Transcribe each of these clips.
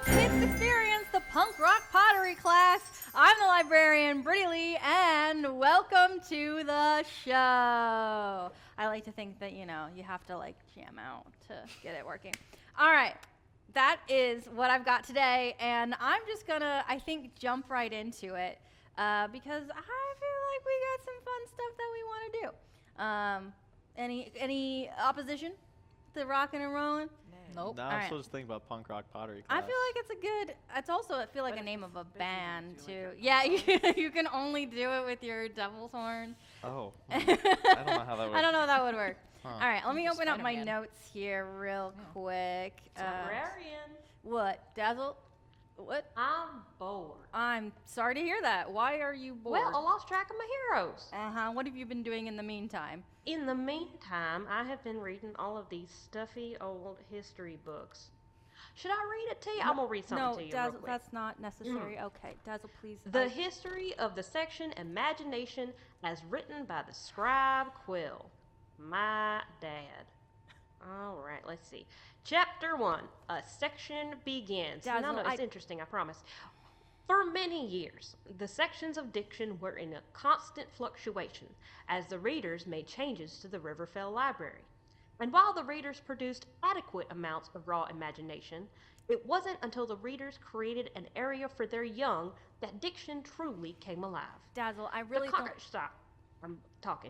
Kids Experience, the punk rock pottery class. I'm the librarian, Brittany Lee, and welcome to the show. I like to think that, you have to jam out to get it working. All right, that is what I've got today, and I'm just gonna, I think, jump right into it because I feel like we got some fun stuff that we want to do. Any opposition to rocking and rolling? Nope. No, I'm supposed to think about punk rock pottery class. I feel like it's a good. It's also I feel like a name of a band too. Yeah, you can only do it with your devil's horn. Oh, I don't know how that would. I don't know if that would work. Huh. All right, let me open up my Spider-Man. notes here real quick. Librarian. What, Dazzle? What? I'm bored. I'm sorry to hear that. Why are you bored? Well, I lost track of my heroes. What have you been doing in the meantime? In the meantime, I have been reading all of these stuffy old history books. Should I read it to you? I'm going to read something to you real Dazzle, quick. that's not necessary. Okay, Dazzle, please. The history of the section Imagination as written by the scribe Quill. My dad. All right, let's see. Chapter 1, a section begins. Dazzle, No, it's interesting, I promise. For many years, the sections of diction were in a constant fluctuation as the readers made changes to the Riverfell Library. And while the readers produced adequate amounts of raw imagination, it wasn't until the readers created an area for their young that diction truly came alive. Dazzle, I really don't. Stop. I'm talking.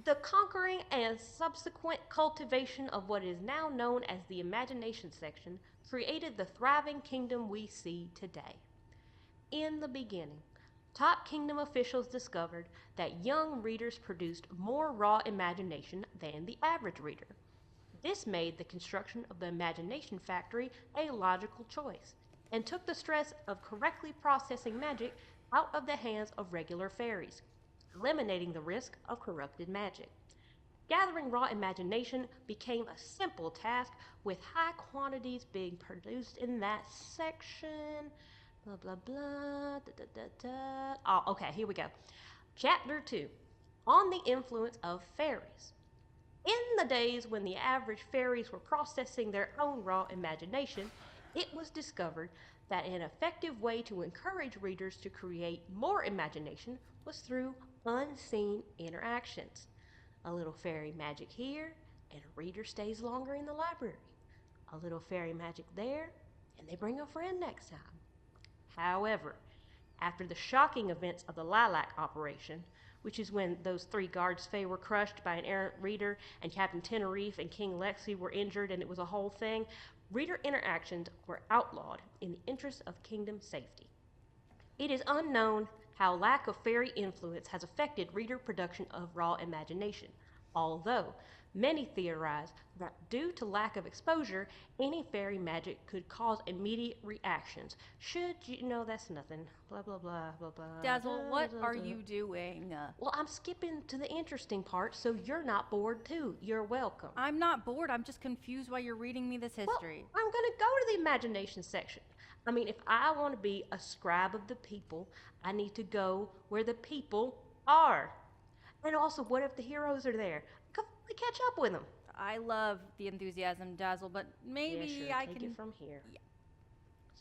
The conquering and subsequent cultivation of what is now known as the imagination section created the thriving kingdom we see today. In the beginning, top kingdom officials discovered that young readers produced more raw imagination than the average reader. This made the construction of the imagination factory a logical choice and took the stress of correctly processing magic out of the hands of regular fairies, eliminating the risk of corrupted magic. Gathering raw imagination became a simple task with high quantities being produced in that section. Blah, blah, blah, da, da, da, da. Oh, okay, here we go. Chapter 2, on the influence of fairies. In the days when the average fairies were processing their own raw imagination, it was discovered that an effective way to encourage readers to create more imagination was through unseen interactions. A little fairy magic here, and a reader stays longer in the library. A little fairy magic there, and they bring a friend next time. However, after the shocking events of the Lilac operation, which is when those 3 guards Fae were crushed by an errant reader, and Captain Tenerife and King Lexi were injured, and it was a whole thing, reader interactions were outlawed in the interest of kingdom safety. It is unknown how lack of fairy influence has affected reader production of raw imagination, although many theorize that due to lack of exposure, any fairy magic could cause immediate reactions. Should you know that's nothing. Blah, blah, blah, blah, blah. Dazzle, what blah, are blah. you doing? Well, I'm skipping to the interesting part so you're not bored too. You're welcome. I'm not bored. I'm just confused why you're reading me this history. Well, I'm going to go to the imagination section. I mean, if I want to be a scribe of the people, I need to go where the people are. And also, what if the heroes are there? Come catch up with them. I love the enthusiasm, Dazzle, but maybe yeah, sure. I Take can. it from here. Yeah.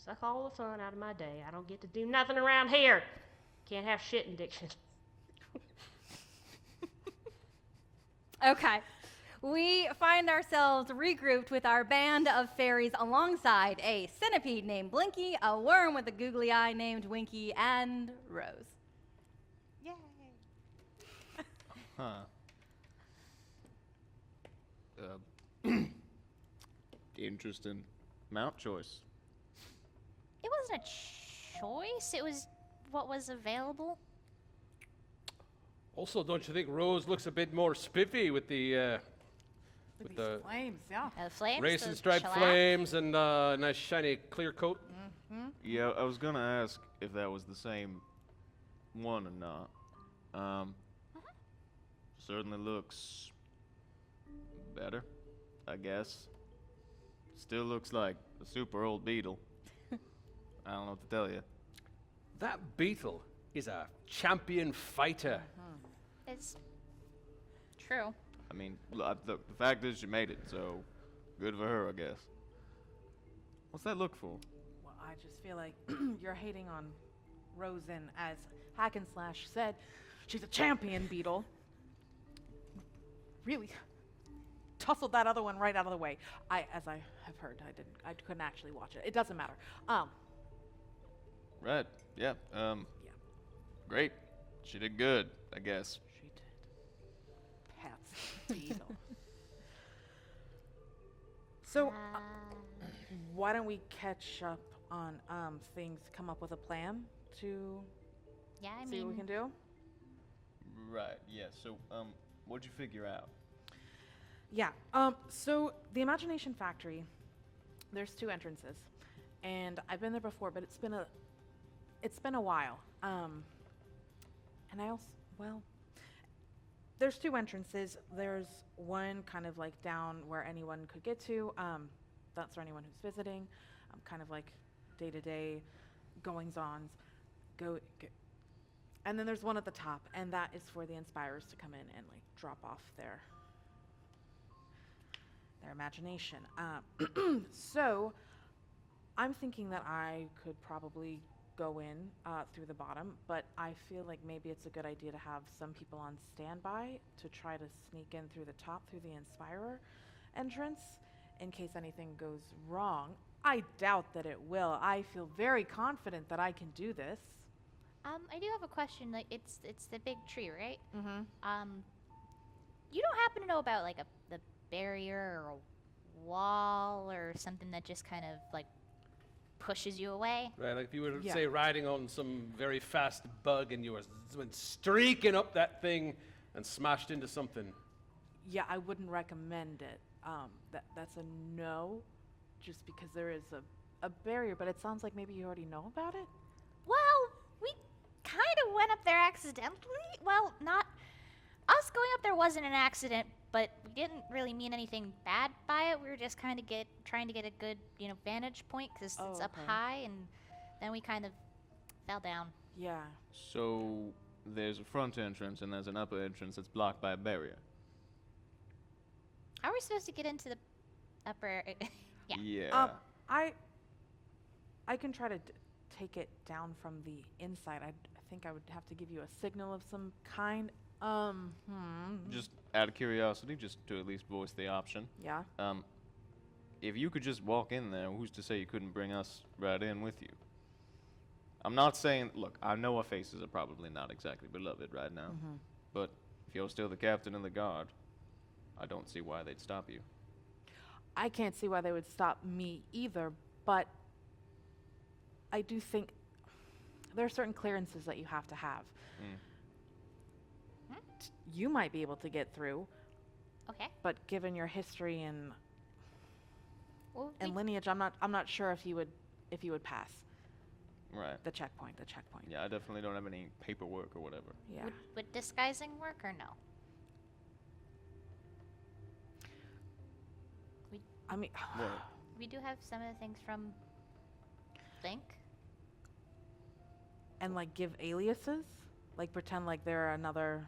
Suck all the fun out of my day. I don't get to do nothing around here. Can't have shit in diction. Okay. We find ourselves regrouped with our band of fairies alongside a centipede named Blinky, a worm with a googly eye named Winky, and Rose. Yay! Huh. Interesting mount choice. It wasn't a choice, it was what was available. Also, don't you think Rose looks a bit more spiffy with the Flames, yeah. Flames? racing the striped shellac? flames and nice shiny clear coat? Yeah, I was gonna ask if that was the same one or not. Certainly looks better, I guess. Still looks like a super old beetle. I don't know what to tell you. That beetle is a champion fighter. It's true. I mean, the fact is she made it, so good for her, I guess. What's that look for? Well, I just feel like you're hating on Rosen, as Hack and Slash said. She's a champion beetle. Really tussled that other one right out of the way. As I have heard, I couldn't actually watch it. It doesn't matter. Right. Yeah. Yeah. Great. She did good, I guess. She did. Patsy Beetle. So, why don't we catch up on things, come up with a plan to Yeah, I see what we mean, can do? Right. Yeah. So, what'd you figure out? Yeah. So the Imagination Factory, there's 2 entrances, and I've been there before, but it's been a while. And I also, well, there's 2 entrances. There's one kind of like down where anyone could get to. That's for anyone who's visiting. Kind of like day-to-day goings-ons. And then there's one at the top, and that is for the inspirers to come in and like drop off their imagination. So I'm thinking that I could probably go in through the bottom, but I feel like maybe it's a good idea to have some people on standby to try to sneak in through the top through the Inspirer entrance in case anything goes wrong. I doubt that it will. I feel very confident that I can do this. I do have a question. Like, it's the big tree, right? Mm-hmm. You don't happen to know about like the barrier or a wall or something that just kind of like pushes you away? Right, like if you were, Yeah. say, riding on some very fast bug and you went streaking up that thing and smashed into something. Yeah, I wouldn't recommend it. That's a no, just because there is a barrier, but it sounds like maybe you already know about it? Well, we kind of went up there accidentally. Well, not us going up there wasn't an accident, but we didn't really mean anything bad by it. We were just kind of trying to get a good, vantage point because Oh, it's up okay. high, and then we kind of fell down. Yeah. So, there's a front entrance and there's an upper entrance that's blocked by a barrier. How are we supposed to get into the upper? Yeah. Yeah. I can try to take it down from the inside. I think I would have to give you a signal of some kind. Just out of curiosity, just to at least voice the option. Yeah. If you could just walk in there, who's to say you couldn't bring us right in with you? I'm not saying, look, I know our faces are probably not exactly beloved right now, but if you're still the captain and the guard, I don't see why they'd stop you. I can't see why they would stop me either, but I do think there are certain clearances that you have to have. You might be able to get through, Okay. but given your history and Well, lineage, I'm not sure if you would pass Right. the checkpoint. Yeah, I definitely don't have any paperwork or whatever. Yeah. would disguising work or no? I mean, What? We do have some of the things from Link. and like give aliases, like pretend like they're another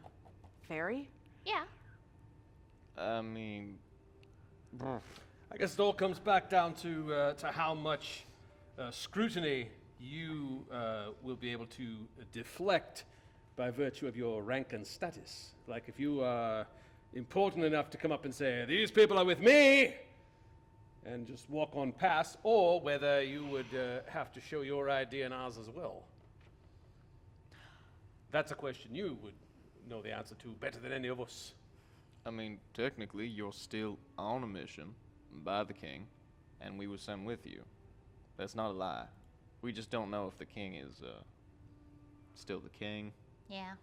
fairy. Yeah. I mean, I guess it all comes back down to how much scrutiny you will be able to deflect by virtue of your rank and status. Like if you are important enough to come up and say, "These people are with me," and just walk on past, or whether you would have to show your ID and ours as well. That's a question you would know the answer to better than any of us. I mean, technically, you're still on a mission by the king, and we were sent with you. That's not a lie. We just don't know if the king is still the king. Yeah.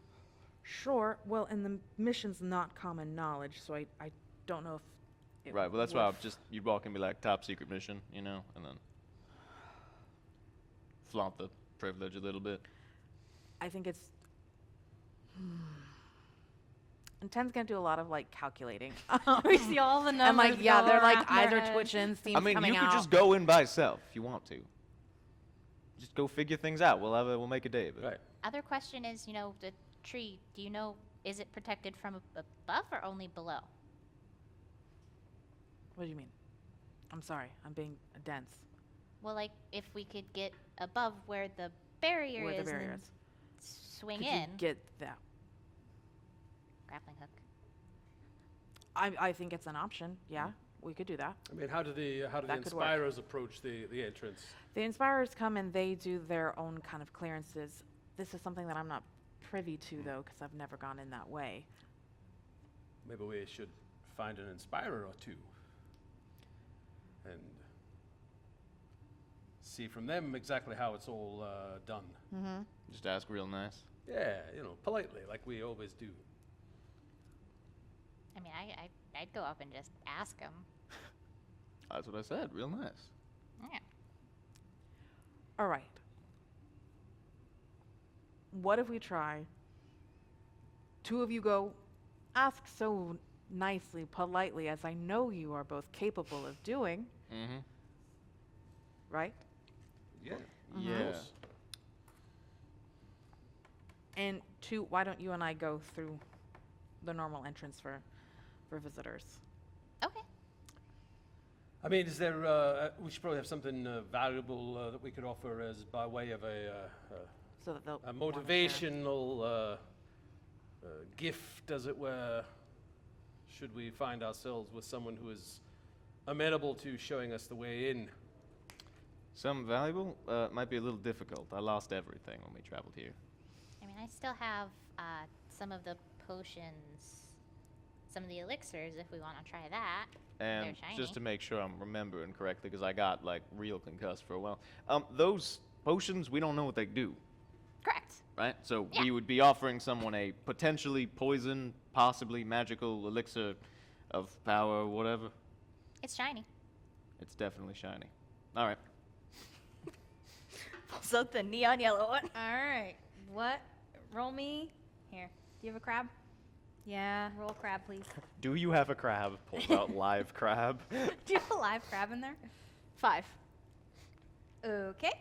Sure. Well, and the mission's not common knowledge, so I don't know if. It Right, well, that's would why you'd walk in and be like, top secret mission, and then flaunt the privilege a little bit. I think it's. And Ten's gonna do a lot of like calculating. We see all the numbers. And like, yeah, go they're like around eyes their are head. twitching, steam's I mean, coming you could out. just go in by yourself if you want to. Just go figure things out. We'll make a day of it. Right. Other question is, the tree, do you know, is it protected from above or only below? What do you mean? I'm sorry, I'm being dense. Well, like if we could get above where the barrier Where the is barrier and is. swing Could in. you get that? Grappling hook. I think it's an option. Yeah, we could do that. I mean, how do the That could work. Inspirers approach the entrance? The Inspirers come and they do their own kind of clearances. This is something that I'm not privy to, though, because I've never gone in that way. Maybe we should find an Inspirer or two and see from them exactly how it's all done. Just ask real nice. Yeah, politely, like we always do. I mean, I'd go up and just ask him. That's what I said. Real nice. Yeah. All right. What if we try? Two of you go, ask so nicely, politely, as I know you are both capable of doing, Mm-hmm. right? Yeah. Yeah. And two, why don't you and I go through the normal entrance for visitors? Okay. I mean, is there? We should probably have something valuable that we could offer as by way of So that they'll a wanna share. motivational gift, as it were. Should we find ourselves with someone who is amenable to showing us the way in? Some valuable might be a little difficult. I lost everything when we traveled here. I mean, I still have some of the potions, some of the elixirs if we want to try that. They're And shiny. just to make sure I'm remembering correctly, because I got like real concussed for a while. Those potions, we don't know what they do, Correct. right? So Yeah. we would be offering someone a potentially poison, possibly magical elixir of power or whatever. It's shiny. It's definitely shiny. All right. So the neon yellow one. All right. What? Roll me. Here. Do you have a crab? Yeah. Roll crab, please. Do you have a crab? Pulls out live crab. Do you have a live crab in there? 5. Okay.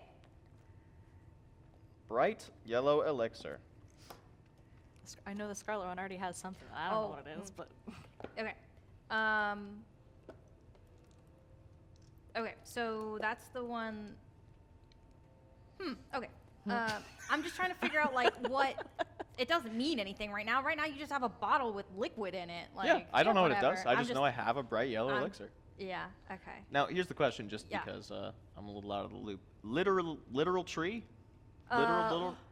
Bright yellow elixir. I know the Scarlet one already has something. I don't know what it is, but Okay. Okay. So that's the one. Okay. I'm just trying to figure out like what. It doesn't mean anything right now. Right now, you just have a bottle with liquid in it. Like, Yeah, I don't know what it does. whatever. I I'm just know I have a bright yellow elixir. Yeah. Okay. Now, here's the question, just Yeah. because I'm a little out of the loop. Literal tree?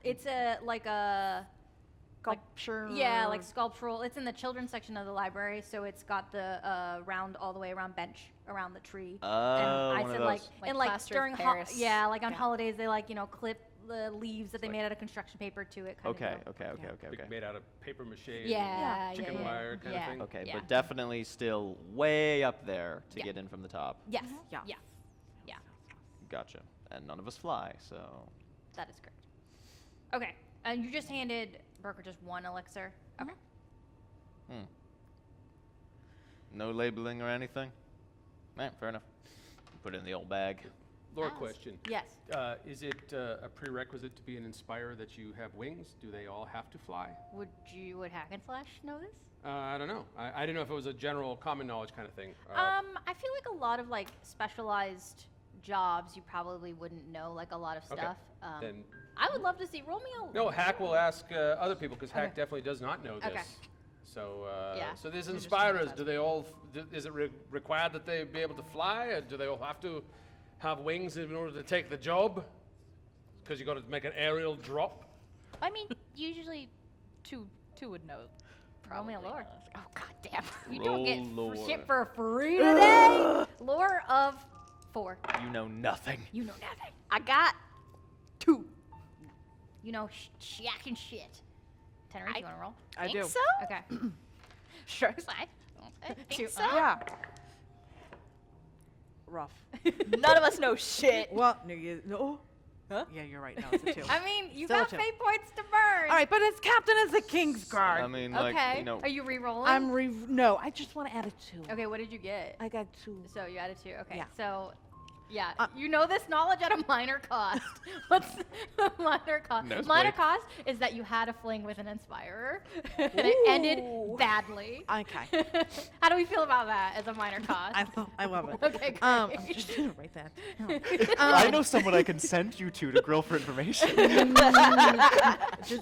It's like a Sculpture. yeah, like sculptural. It's in the children's section of the library, so it's got the round all the way around bench around the tree. Oh, and I one of said those. like Like and like plaster of during Paris. yeah, like on Yeah. holidays they like clip the leaves that they like- made out of construction paper to it. Kind Okay, of okay, okay, Yeah. okay, Big okay. made out of paper mache, and Yeah, chicken yeah, wire kind yeah. of thing. Okay, Yeah. but definitely still way up there to Yeah. get in from the top. Yes. Yeah. Yeah. Yeah. Gotcha. And none of us fly, so That is correct. Okay. And you just handed Burker just one elixir. Okay. no labeling or anything. Fair enough. Put it in the old bag. Laura, Nice. question. Yes. Is it a prerequisite to be an Inspirer that you have wings? Do they all have to fly? Would Hack and Slash know this? I don't know. I didn't know if it was a general common knowledge kind of thing. I feel like a lot of like specialized jobs you probably wouldn't know like a lot of Okay. stuff. Then I would love to see. Roll me a. no, Hack will ask other people because Hack Okay. definitely does not know this. Okay. So, Yeah, so these we just Inspirers, know do they all? Is it required that they be able to fly, or do they all have to have wings in order to take the job? Because you got to make an aerial drop. I mean, usually two would know. Roll me a probably lore. knows. oh god damn. You don't get Roll lore. shit for free today. Lore of 4. You know nothing. You know nothing. I got 2. You know shack and shit. Tenerife, I- you want to roll? I Think do. so? Okay. Sure. I think 2. so. Yeah. Rough. None of us know shit. Well, no, no. Huh? Yeah, you're right. No, it's a 2. I mean, you Still a got 2. fate points to burn. All right, but it's captain as the King's Guard. I mean, like, Okay. you know, Are you re-rolling? No, I just want to add a 2. Okay, what did you get? I got 2. So you added 2. Okay. Yeah. So Yeah, you know this knowledge at a minor cost. What's the minor cost? No, Minor wait. cost is that you had a fling with an Inspirer, and it ended Ooh. badly. Okay. How do we feel about that as a minor cost? I love it. Okay, great. I'm just gonna write that. down. I know someone I can send you to grill for information.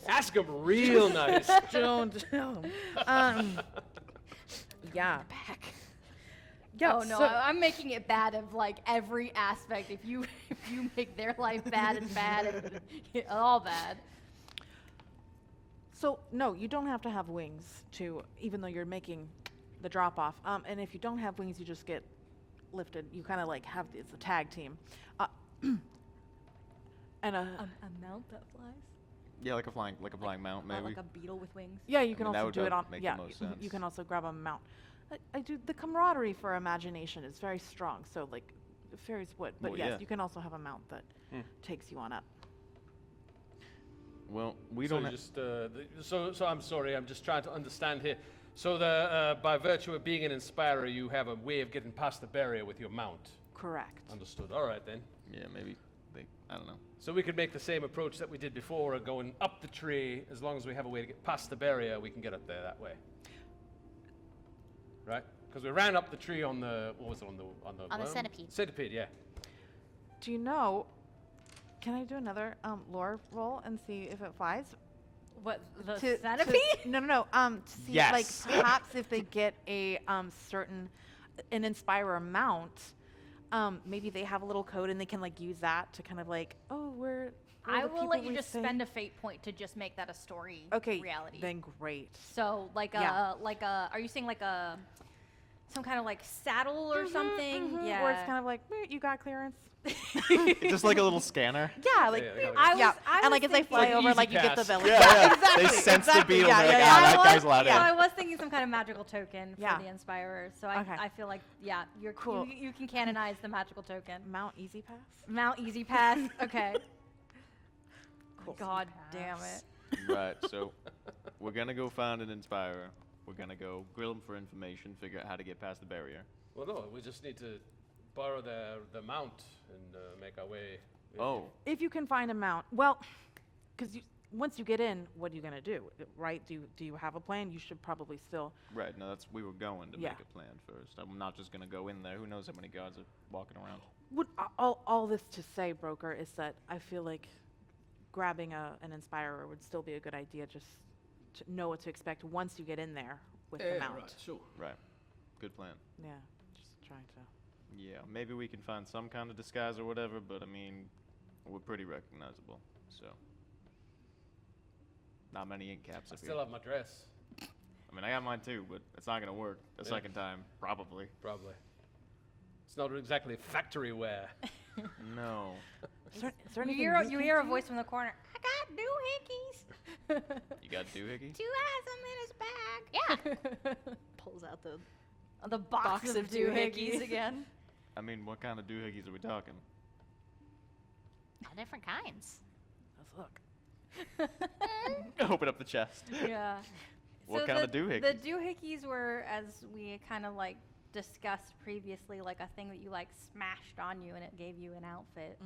Ask him real nice. Don't. Yeah. Back. Yeah. Oh no, so- I'm making it bad of like every aspect. If you make their life bad, it's bad. It's all bad. So no, you don't have to have wings to, even though you're making the drop off. And if you don't have wings, you just get lifted. You kind of like have it's a tag team, and A mount that flies, Yeah, like a flying mount, maybe. like a beetle with wings. yeah, you can mean, that also would do it on. make the Yeah, most you sense. can also grab a mount. I do the camaraderie for imagination is very strong. So like, fairies would, but Well, yes, yeah. you can also have a mount that takes you on up. Well, we So don't. you just, so I'm sorry, I'm just trying to understand here. So by virtue of being an Inspirer, you have a way of getting past the barrier with your mount. Correct. Understood. All right then. Yeah, maybe. I don't know. So we could make the same approach that we did before, going up the tree. As long as we have a way to get past the barrier, we can get up there that way. Right? Because we ran up the tree on the On the worm? centipede. Centipede, yeah. Do you know? Can I do another lore roll and see if it flies? What the To- centipede? no. To see Yes. like perhaps if they get a certain an Inspirer mount, maybe they have a little code and they can like use that to kind of like, oh, we're I the will let people you we just say- spend a fate point to just make that a story Okay, reality. then great. So like Yeah. are you saying like some kind of like saddle or something? Yeah. Where it's kind of like, "Meh, you got clearance. It's just like a little scanner. Yeah, like Yeah, they got I yeah, was- I and was like as they thinking- fly Like over, easy like you get the pass. village. Yeah. exactly. They sense the exactly. beetle. Yeah, They're like, yeah, ah, yeah. that guy's allowed So in. I was thinking some kind of magical token for Yeah. the Inspirers. So Okay. I feel like you're Cool. You can canonize the magical token. Mount Easy Pass. Mount Easy Pass. Okay. Cool. God damn it. Right, so we're gonna go find an Inspirer. We're gonna go grill him for information, figure out how to get past the barrier. Well, no, we just need to borrow the mount and make our way. Oh, If you can find a mount, well, because once you get in, what are you gonna do, right? Do you have a plan? You should probably still. right. No, we were going to Yeah. make a plan first. I'm not just gonna go in there. Who knows how many guards are walking around? All this to say, broker, is that I feel like grabbing an Inspirer would still be a good idea, just to know what to expect once you get in there with the mount. Right, sure. Right. Good plan. Yeah, just trying to. Yeah, maybe we can find some kind of disguise or whatever, but I mean, we're pretty recognizable, so. Not many ink caps I up still here. have my dress, I mean, I got mine too, but it's not gonna work the Yeah. second time, probably. probably. It's not exactly factory wear. No. Is there You anything hear, you you can hear a do? voice from the corner. I got doohickeys. You got doohickey? Two has them in his bag. Yeah. Pulls out the The box, of doohickeys again. I mean, what kind of doohickeys are we talking? All different kinds. Let's look. Open up the chest. Yeah. What So kind of The doohickeys? doohickeys were, as we kind of like discussed previously, like a thing that you like smashed on you and it gave you an outfit,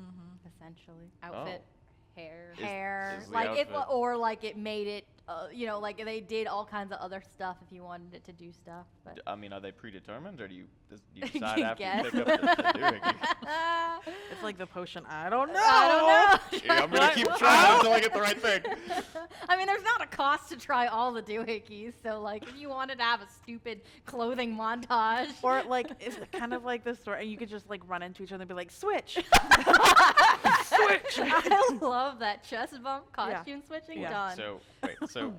essentially. Outfit, Oh. hair. Hair, is the like it, outfit- or like it made it, you know, like they did all kinds of other stuff if you wanted it to do stuff. But I mean, are they predetermined, or do you decide after Guess. you pick up the doohickey? It's like the potion. I don't know. I don't know. Yeah, I'm gonna keep trying until I get the right thing. I mean, there's not a cost to try all the doohickeys. So, like, if you wanted to have a stupid clothing montage, Or like it's kind of like this story, and you could just like run into each other and be like, switch. I love that chest bump costume switching. Yeah. Done. So wait, so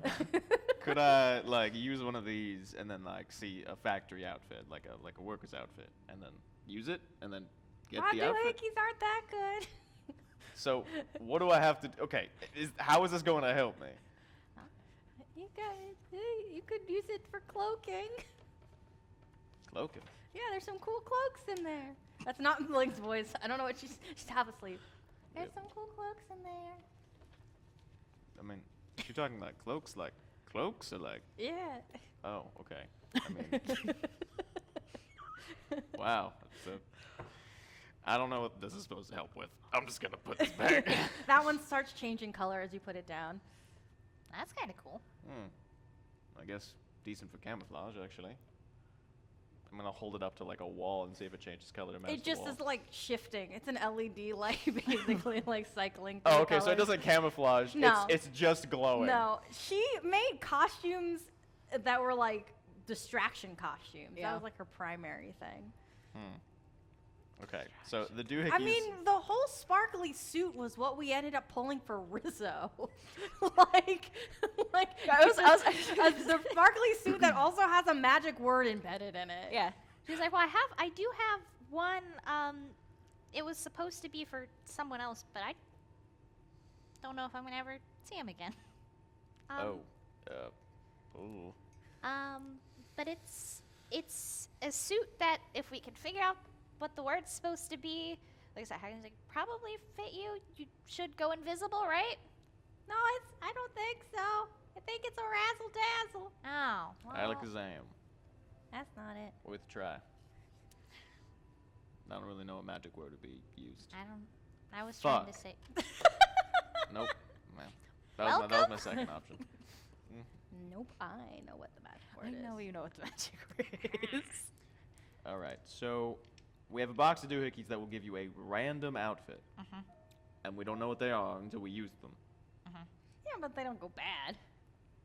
could I like use one of these and then like see a factory outfit, like a worker's outfit, and then use it and then get My the outfit? doohickeys aren't that good. So what do I have to? Okay, how is this going to help me? You could use it for cloaking. Cloaking. Yeah, there's some cool cloaks in there. That's not Blake's voice. I don't know what she's half asleep. There's Yep. some cool cloaks in there. I mean, you're talking like cloaks or like? Yeah. Oh, okay. I mean, wow. So I don't know what this is supposed to help with. I'm just gonna put this back. That one starts changing color as you put it down. That's kind of cool. I guess decent for camouflage, actually. I'm gonna hold it up to like a wall and see if it changes color to match It the just wall. is like shifting. It's an LED light, basically, like cycling through Oh, okay, so it colors. doesn't camouflage. No. It's just glowing. No, she made costumes that were like distraction costumes. Yeah. That was like her primary thing. Okay, so the doohickeys. I mean, the whole sparkly suit was what we ended up pulling for Rizzo. like I was- the sparkly suit that also has a magic word embedded in it. Yeah. She's like, well, I do have one. It was supposed to be for someone else, but I don't know if I'm gonna ever see him again. Ooh. But it's a suit that if we can figure out what the word's supposed to be, like I said, I can like, probably fit you. You should go invisible, right? No, I don't think so. I think it's a razzle dazzle. Oh, well, Alakazam That's not it. with try. I don't really know a magic word to be used. I was trying to Fuck. say. Nope. Man. That was my second option. Nope, I know what the magic word I is. know you know what the magic word is. All right, so we have a box of doohickeys that will give you a random outfit. And we don't know what they are until we use them. Yeah, but they don't go bad.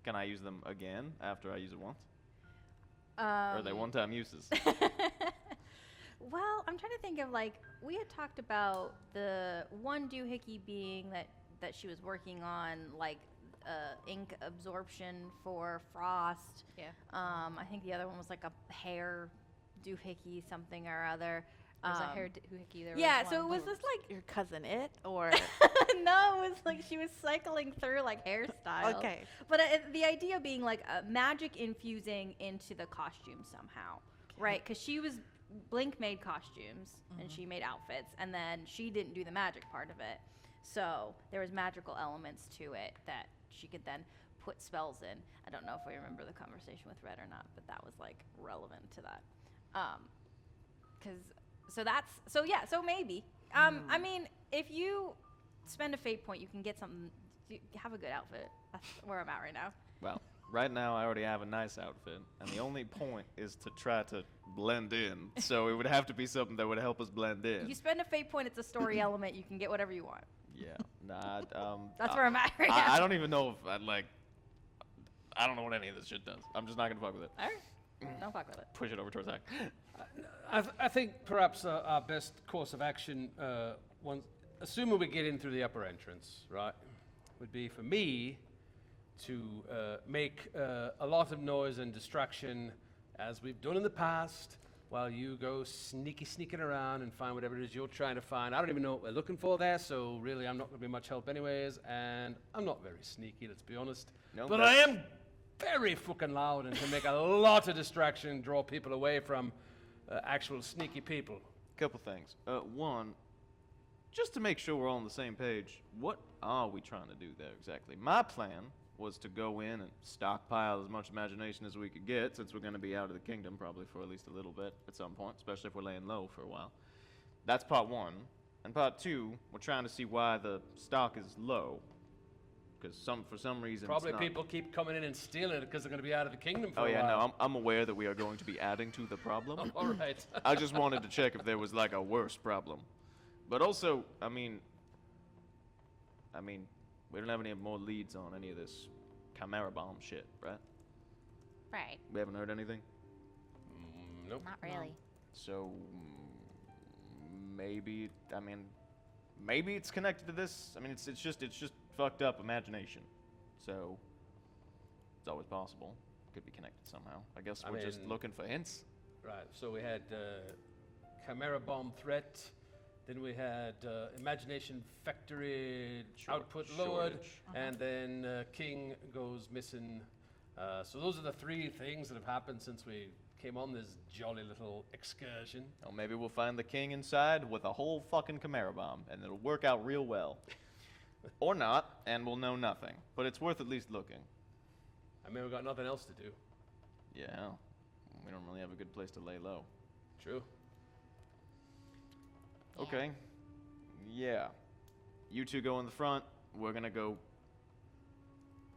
Can I use them again after I use it once? Or are they Um, one-time uses? Well, I'm trying to think of like we had talked about the one doohickey being that she was working on like ink absorption for frost. Yeah. I think the other one was like a hair doohickey something or other. There's a hair doohickey. There Yeah, was so it one. was this like Your cousin it or no, it was like she was cycling through like hairstyles. okay. But the idea being like magic infusing into the costume somehow, right? Because she was Blink made costumes and she made outfits, and then she didn't do the magic part of it. So there was magical elements to it that she could then put spells in. I don't know if we remember the conversation with Red or not, but that was like relevant to that. So maybe. I mean, if you spend a fate point, you can get something. You have a good outfit. That's where I'm at right now. Well, right now I already have a nice outfit, and the only point is to try to blend in. So it would have to be something that would help us blend in. You spend a fate point, it's a story element. You can get whatever you want. Yeah. Nah. That's where I'm at right now. I don't even know if I'd like. I don't know what any of this shit does. I'm just not gonna fuck with it. All right. Don't fuck with it. Push it over towards Zach. I think perhaps our best course of action, assuming we get in through the upper entrance, right, would be for me to make a lot of noise and distraction, as we've done in the past, while you go sneaking around and find whatever it is you're trying to find. I don't even know what we're looking for there, so really I'm not going to be much help anyways, and I'm not very sneaky, let's be honest. No, but I am very fucking loud and can make a lot of distraction, draw people away from actual sneaky people. Couple things. One, just to make sure we're all on the same page, what are we trying to do there exactly? My plan was to go in and stockpile as much imagination as we could get, since we're going to be out of the kingdom probably for at least a little bit at some point, especially if we're laying low for a while. That's part one. And part two, we're trying to see why the stock is low. Because for some reason Probably it's not. people keep coming in and stealing it because they're going to be out of the kingdom for Oh a yeah, while. no, I'm aware that we are going to be adding to the problem. All right. I just wanted to check if there was like a worse problem. But also, I mean, we don't have any more leads on any of this Chimera bomb shit, right? Right. We haven't heard anything. Nope. Not really. So maybe it's connected to this. I mean, it's just fucked up imagination. So it's always possible. Could be connected somehow. I guess we're just mean- looking for hints. Right. So we had Chimera bomb threat. Then we had imagination factory output lowered, Shortage. and then King goes missing. So those are the three things that have happened since we came on this jolly little excursion. Or maybe we'll find the king inside with a whole fucking Chimera bomb, and it'll work out real well. Or not, and we'll know nothing. But it's worth at least looking. I mean, we've got nothing else to do. Yeah. We don't really have a good place to lay low. True. Okay. Yeah. You two go in the front. We're gonna go.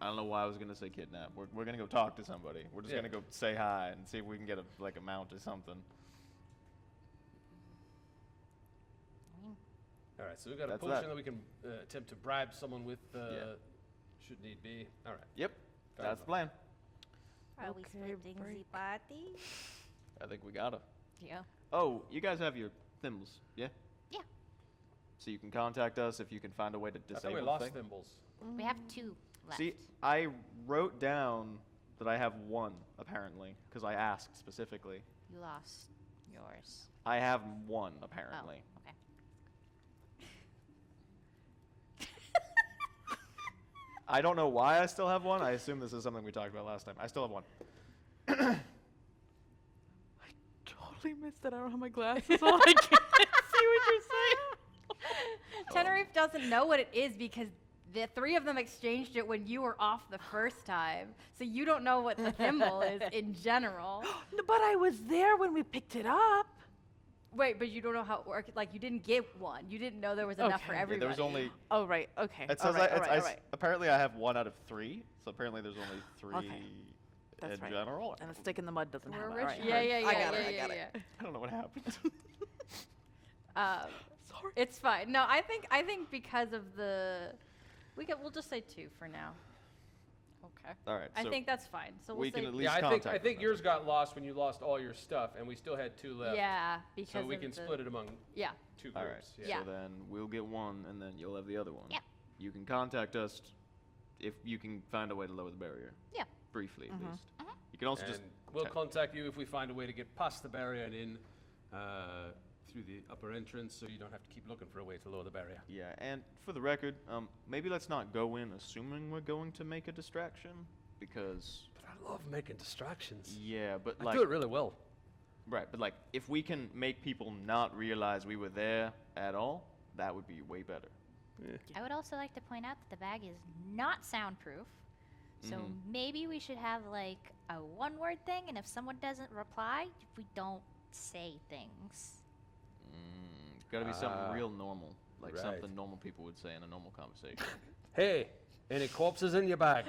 I don't know why I was gonna say kidnap. We're gonna go talk to somebody. We're just Yeah. gonna go say hi and see if we can get a mount or something. All right, so we've got a That's potion that. that we can attempt to bribe someone with, Yeah. should need be. All right. Yep. Fair That's the plan. Are we splitting the party? I think we gotta. Yeah. Oh, you guys have your thimbles, yeah? Yeah. So you can contact us if you can find a way to I thought disable we the lost thing. thimbles. We have 2 left. See, I wrote down that I have 1 apparently because I asked specifically. You lost yours. I have 1 apparently. Oh, okay. I don't know why I still have 1. I assume this is something we talked about last time. I still have 1. Totally missed it. I don't have my glasses on. I can't see what you're saying. Tenerife doesn't know what it is because the 3 of them exchanged it when you were off the first time. So you don't know what the thimble is in general. No, but I was there when we picked it up. Wait, but you don't know how it works. Like, you didn't get 1. You didn't know there was enough for Okay. Yeah, everybody. there was only. Oh, right. Okay. It all says right, I, all it's, right, I all s- right. apparently I have 1 out of 3. So apparently there's only 3 Okay. That's in right. general. And a stick in the mud doesn't We're have it. rich. All right, Yeah, yeah, yeah, I got yeah, it. I yeah, got it. yeah. I don't know what happened. Sorry. It's fine. No, I think because of the, we'll just say 2 for now. Okay. All right. I so think that's fine. So we'll we say can at least Yeah, I contact think them. yours got lost when you lost all your stuff, and we still had 2 left. yeah, because So we of can the, split it among Yeah. 2 All right. groups. Yeah. So then we'll get 1, and then you'll have the other one. Yep. You can contact us if you can find a way to lower the barrier. Yeah. Briefly, at Mhm. least. You can also And just. we'll check. contact you if we find a way to get past the barrier and in through the upper entrance, so you don't have to keep looking for a way to lower the barrier. Yeah, and for the record, maybe let's not go in assuming we're going to make a distraction, because. But I love making distractions. Yeah, but I like. do it really well. Right, but like, if we can make people not realize we were there at all, that would be way better. I would also like to point out that the bag is not soundproof. So Mhm. maybe we should have like a 1-word thing, and if someone doesn't reply, we don't say things. It's got to be something Ah, real normal, like right. something normal people would say in a normal conversation. Hey, any corpses in your bag?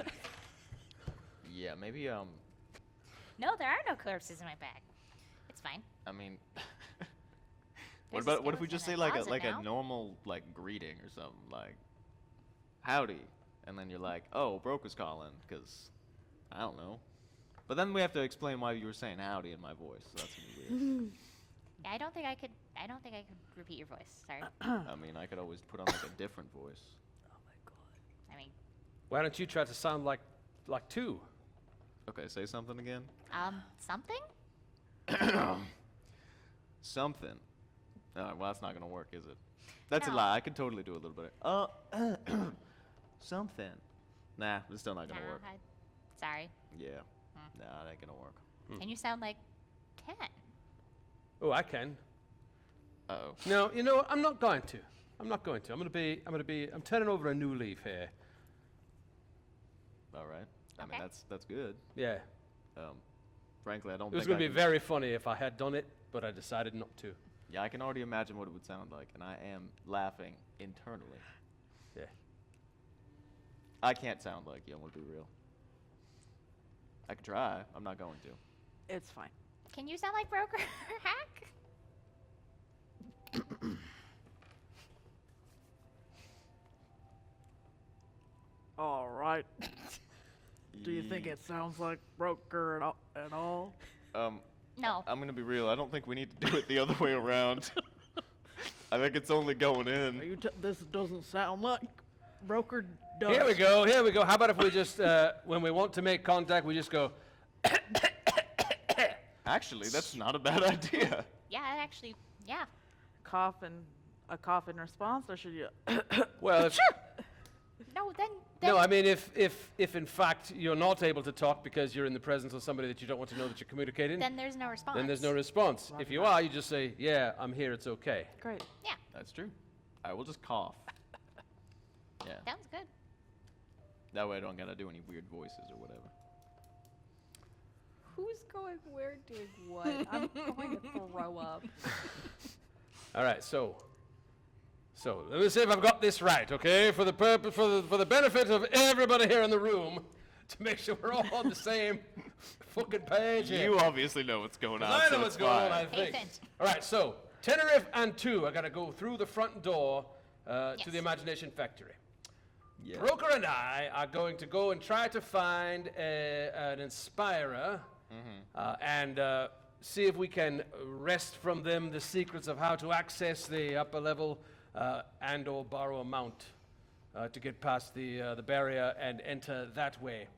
Yeah, maybe No, there are no corpses in my bag. It's fine. I mean, There's what a if we just say skeleton in a like a closet now. normal like greeting or something, like howdy, and then you're like, oh, Broker's calling, because I don't know. But then we have to explain why you were saying howdy in my voice. So that's gonna be weird. Yeah, I don't think I could repeat your voice. Sorry. I mean, I could always put on like a different voice. I mean, Why don't you try to sound like 2? Okay, say something again. something? Something. Well, that's not gonna work, is it? That's a No. lie. I could totally do a little bit. Something. Nah, it's still not gonna Nah, work. sorry. Yeah. Nah, that ain't gonna work. And you sound like Ken. Oh, I can. Uh-oh. No, you know what? I'm not going to. I'm turning over a new leaf here. All right. I mean, Okay. that's good. Yeah. Frankly, I don't It was think going I to be can- very funny if I had done it, but I decided not to. Yeah, I can already imagine what it would sound like, and I am laughing internally. Yeah. I can't sound like you, I'm gonna be real. I could try. I'm not going to. It's fine. Can you sound like Broker Hack? All right. Do you think it sounds like Broker at all? No. I'm gonna be real. I don't think we need to do it the other way around. I think it's only going in. This doesn't sound like Broker does. Here we go. How about if we just, when we want to make contact, we just go, Actually, that's not a bad idea. Yeah, actually, yeah. A cough in response, or should you? well, if, No, then no, I mean, if in fact you're not able to talk because you're in the presence of somebody that you don't want to know that you're communicating, then there's no response. then there's no response. If you are, you just say, yeah, I'm here, it's okay. Great. Yeah, That's true. I will just cough. Yeah. sounds good. That way I don't gotta do any weird voices or whatever. Who's going where doing what? I'm going to throw up. All right, so So let me see if I've got this right, okay? For the purpose, for the benefit of everybody here in the room, to make sure we're all on the same fucking page here. You obviously know what's going on. I know so what's it's going on, fine. I think. Patient. All right, so Tenerife and 2 are going to go through the front door to Yes. the Imagination Factory. Yeah. Broker and I are going to go and try to find an inspirer and see if we can wrest from them the secrets of how to access the upper level and or borrow a mount to get past the barrier and enter that way.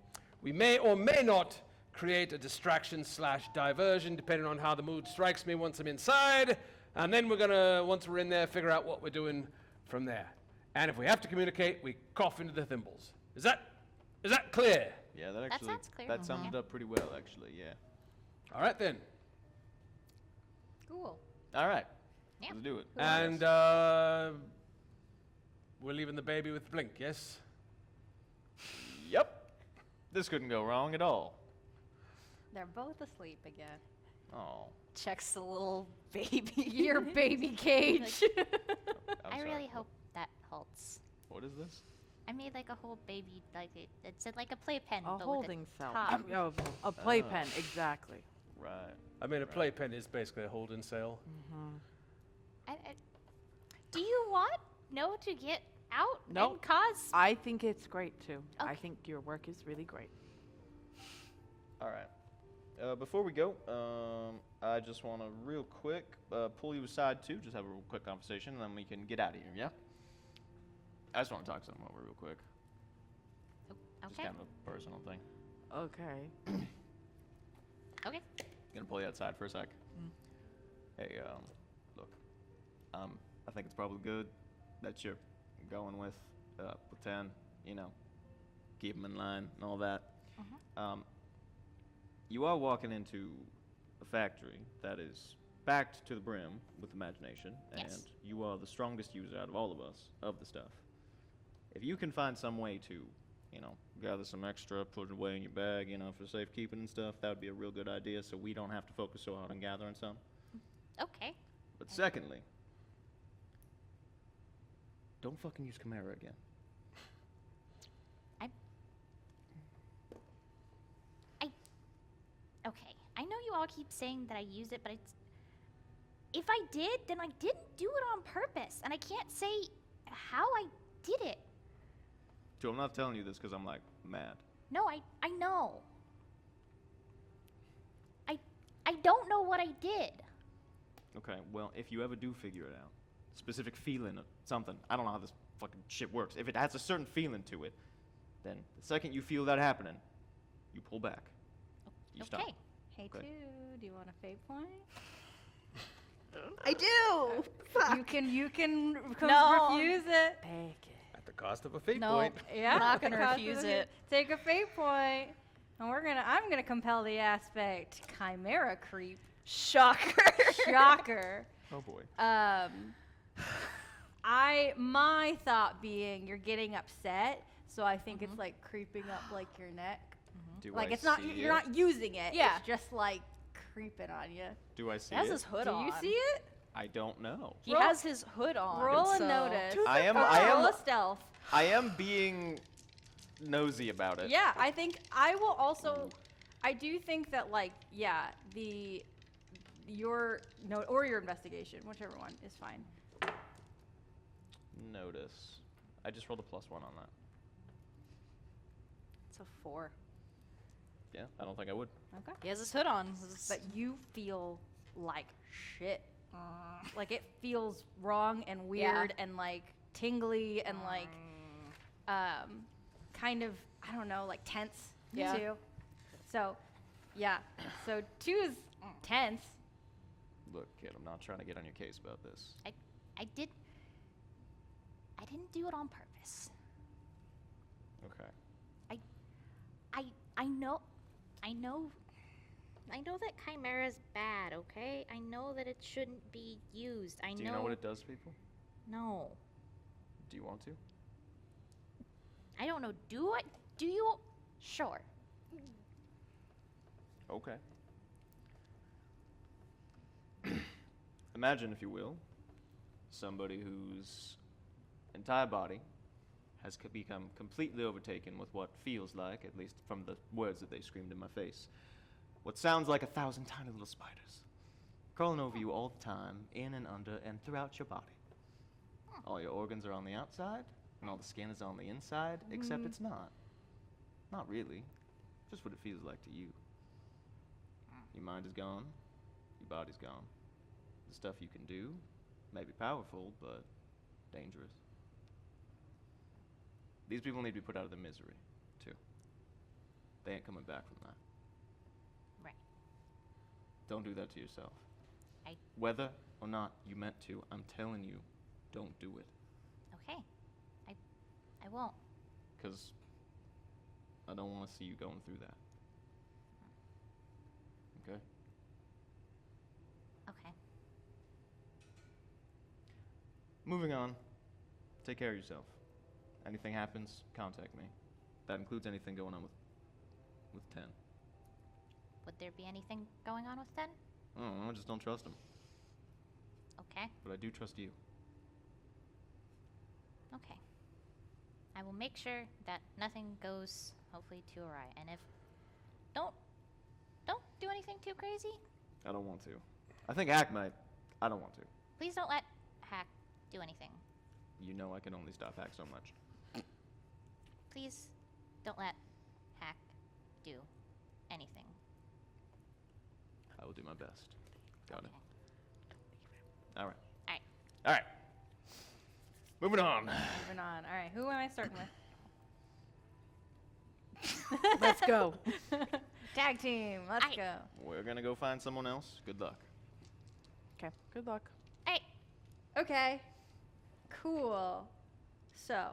We may or may not create a distraction / diversion depending on how the mood strikes me once I'm inside, and then we're gonna, once we're in there, figure out what we're doing from there. And if we have to communicate, we cough into the thimbles. Is that clear? Yeah, that actually sounds clear. that sums it up pretty well, actually. Yeah. All right then. Cool. All right. Yeah. Let's do it. And we're leaving the baby with Blink, yes? Yep. This couldn't go wrong at all. They're both asleep again. Oh. Checks the little baby. Your baby cage. I'm I sorry. really hope that holds. What is this? I made like a whole baby, like it said like a playpen, A but holding with a cell. top. Oh, a playpen, exactly. Right. I mean, a playpen is basically a holding cell. Do you want No to get out Nope. and cause? I think it's great too. I Okay. think your work is really great. All right. Before we go, I just want to real quick pull you aside too, just have a real quick conversation, and then we can get out of here. Yeah. I just want to talk something over real quick. Just Okay. kind of a personal thing. Okay. Okay. Gonna pull you outside for a sec. Hey, look, I think it's probably good that you're going with 10. You know, keep them in line and all that. You are walking into a factory that is packed to the brim with imagination, Yes. and you are the strongest user out of all of us of the stuff. If you can find some way to, you know, gather some extra, put it away in your bag, you know, for safekeeping and stuff, that would be a real good idea, so we don't have to focus so hard on gathering some. Okay. But secondly, don't fucking use Chimera again. Okay. I know you all keep saying that I use it, but if I did, then I didn't do it on purpose, and I can't say how I did it. Joe, I'm not telling you this because I'm, like, mad. No, I know. I don't know what I did. Okay, well, if you ever do figure it out, specific feeling of something, I don't know how this fucking shit works. If it has a certain feeling to it, then the second you feel that happening, you pull back. You stop. Okay. Hey, Okay. two, do you want a fate point? I do. You can No. refuse it. Take it. At the cost of a fate No. point. Yeah, We're not gonna because refuse of it. Take a fate point, and I'm gonna compel the aspect chimera creep. Shocker. Oh Shocker. boy. My thought being you're getting upset, so I think it's like creeping up like your neck. Do Like I it's not see you're it? not using it. Yeah. It's just like creeping on you. Do I see He has it? his hood Do on. you see it? I don't know. He Roll- has his hood on. Roll a so- notice. I Roll am a stealth. I am being nosy about it. Yeah, I think I will also. I do think that like your note or your investigation, whichever one is fine. Notice. I just rolled a +1 on that. It's a 4. Yeah, I don't think I would. Okay. He has his hood on. But you feel like shit. Like it feels wrong and weird and like tingly and like kind of I don't know like tense Yeah. too. So yeah. So 2 is tense. Look, kid, I'm not trying to get on your case about this. I didn't do it on purpose. Okay. I know that Chimera's bad, okay? I know that it shouldn't be used. Do you know what it does to people? No. Do you want to? I don't know. Do you? Sure. Okay. Imagine, if you will, somebody who's entire body has become completely overtaken with what feels like, at least from the words that they screamed in my face, what sounds like 1,000 tiny little spiders crawling over you all the time, in and under and throughout your body. All your organs are on the outside, and all the skin is on the inside, except it's not. Not really. Just what it feels like to you. Your mind is gone, your body's gone. The stuff you can do may be powerful, but dangerous. These people need to be put out of their misery, too. They ain't coming back from that. Right. Don't do that to yourself. I- Whether or not you meant to, I'm telling you, don't do it. Okay. I won't. Because I don't want to see you going through that. Okay? Okay. Moving on. Take care of yourself. Anything happens, contact me. That includes anything going on with 10. Would there be anything going on with Ten? I don't know, I just don't trust him. Okay. But I do trust you. Okay. I will make sure that nothing goes, hopefully, too awry. And if don't do anything too crazy. I don't want to. I think Hack might. I don't want to. Please don't let Hack do anything. You know I can only stop Hack so much. Please don't let Hack do anything. I will do my best. Got it. Okay. All right. Alright. All right. Moving on. Moving on. All right, who am I starting with? Let's go. Tag team. Let's Aye. go. We're gonna go find someone else. Good luck. Okay. Good luck. Hey, Okay. Cool. So,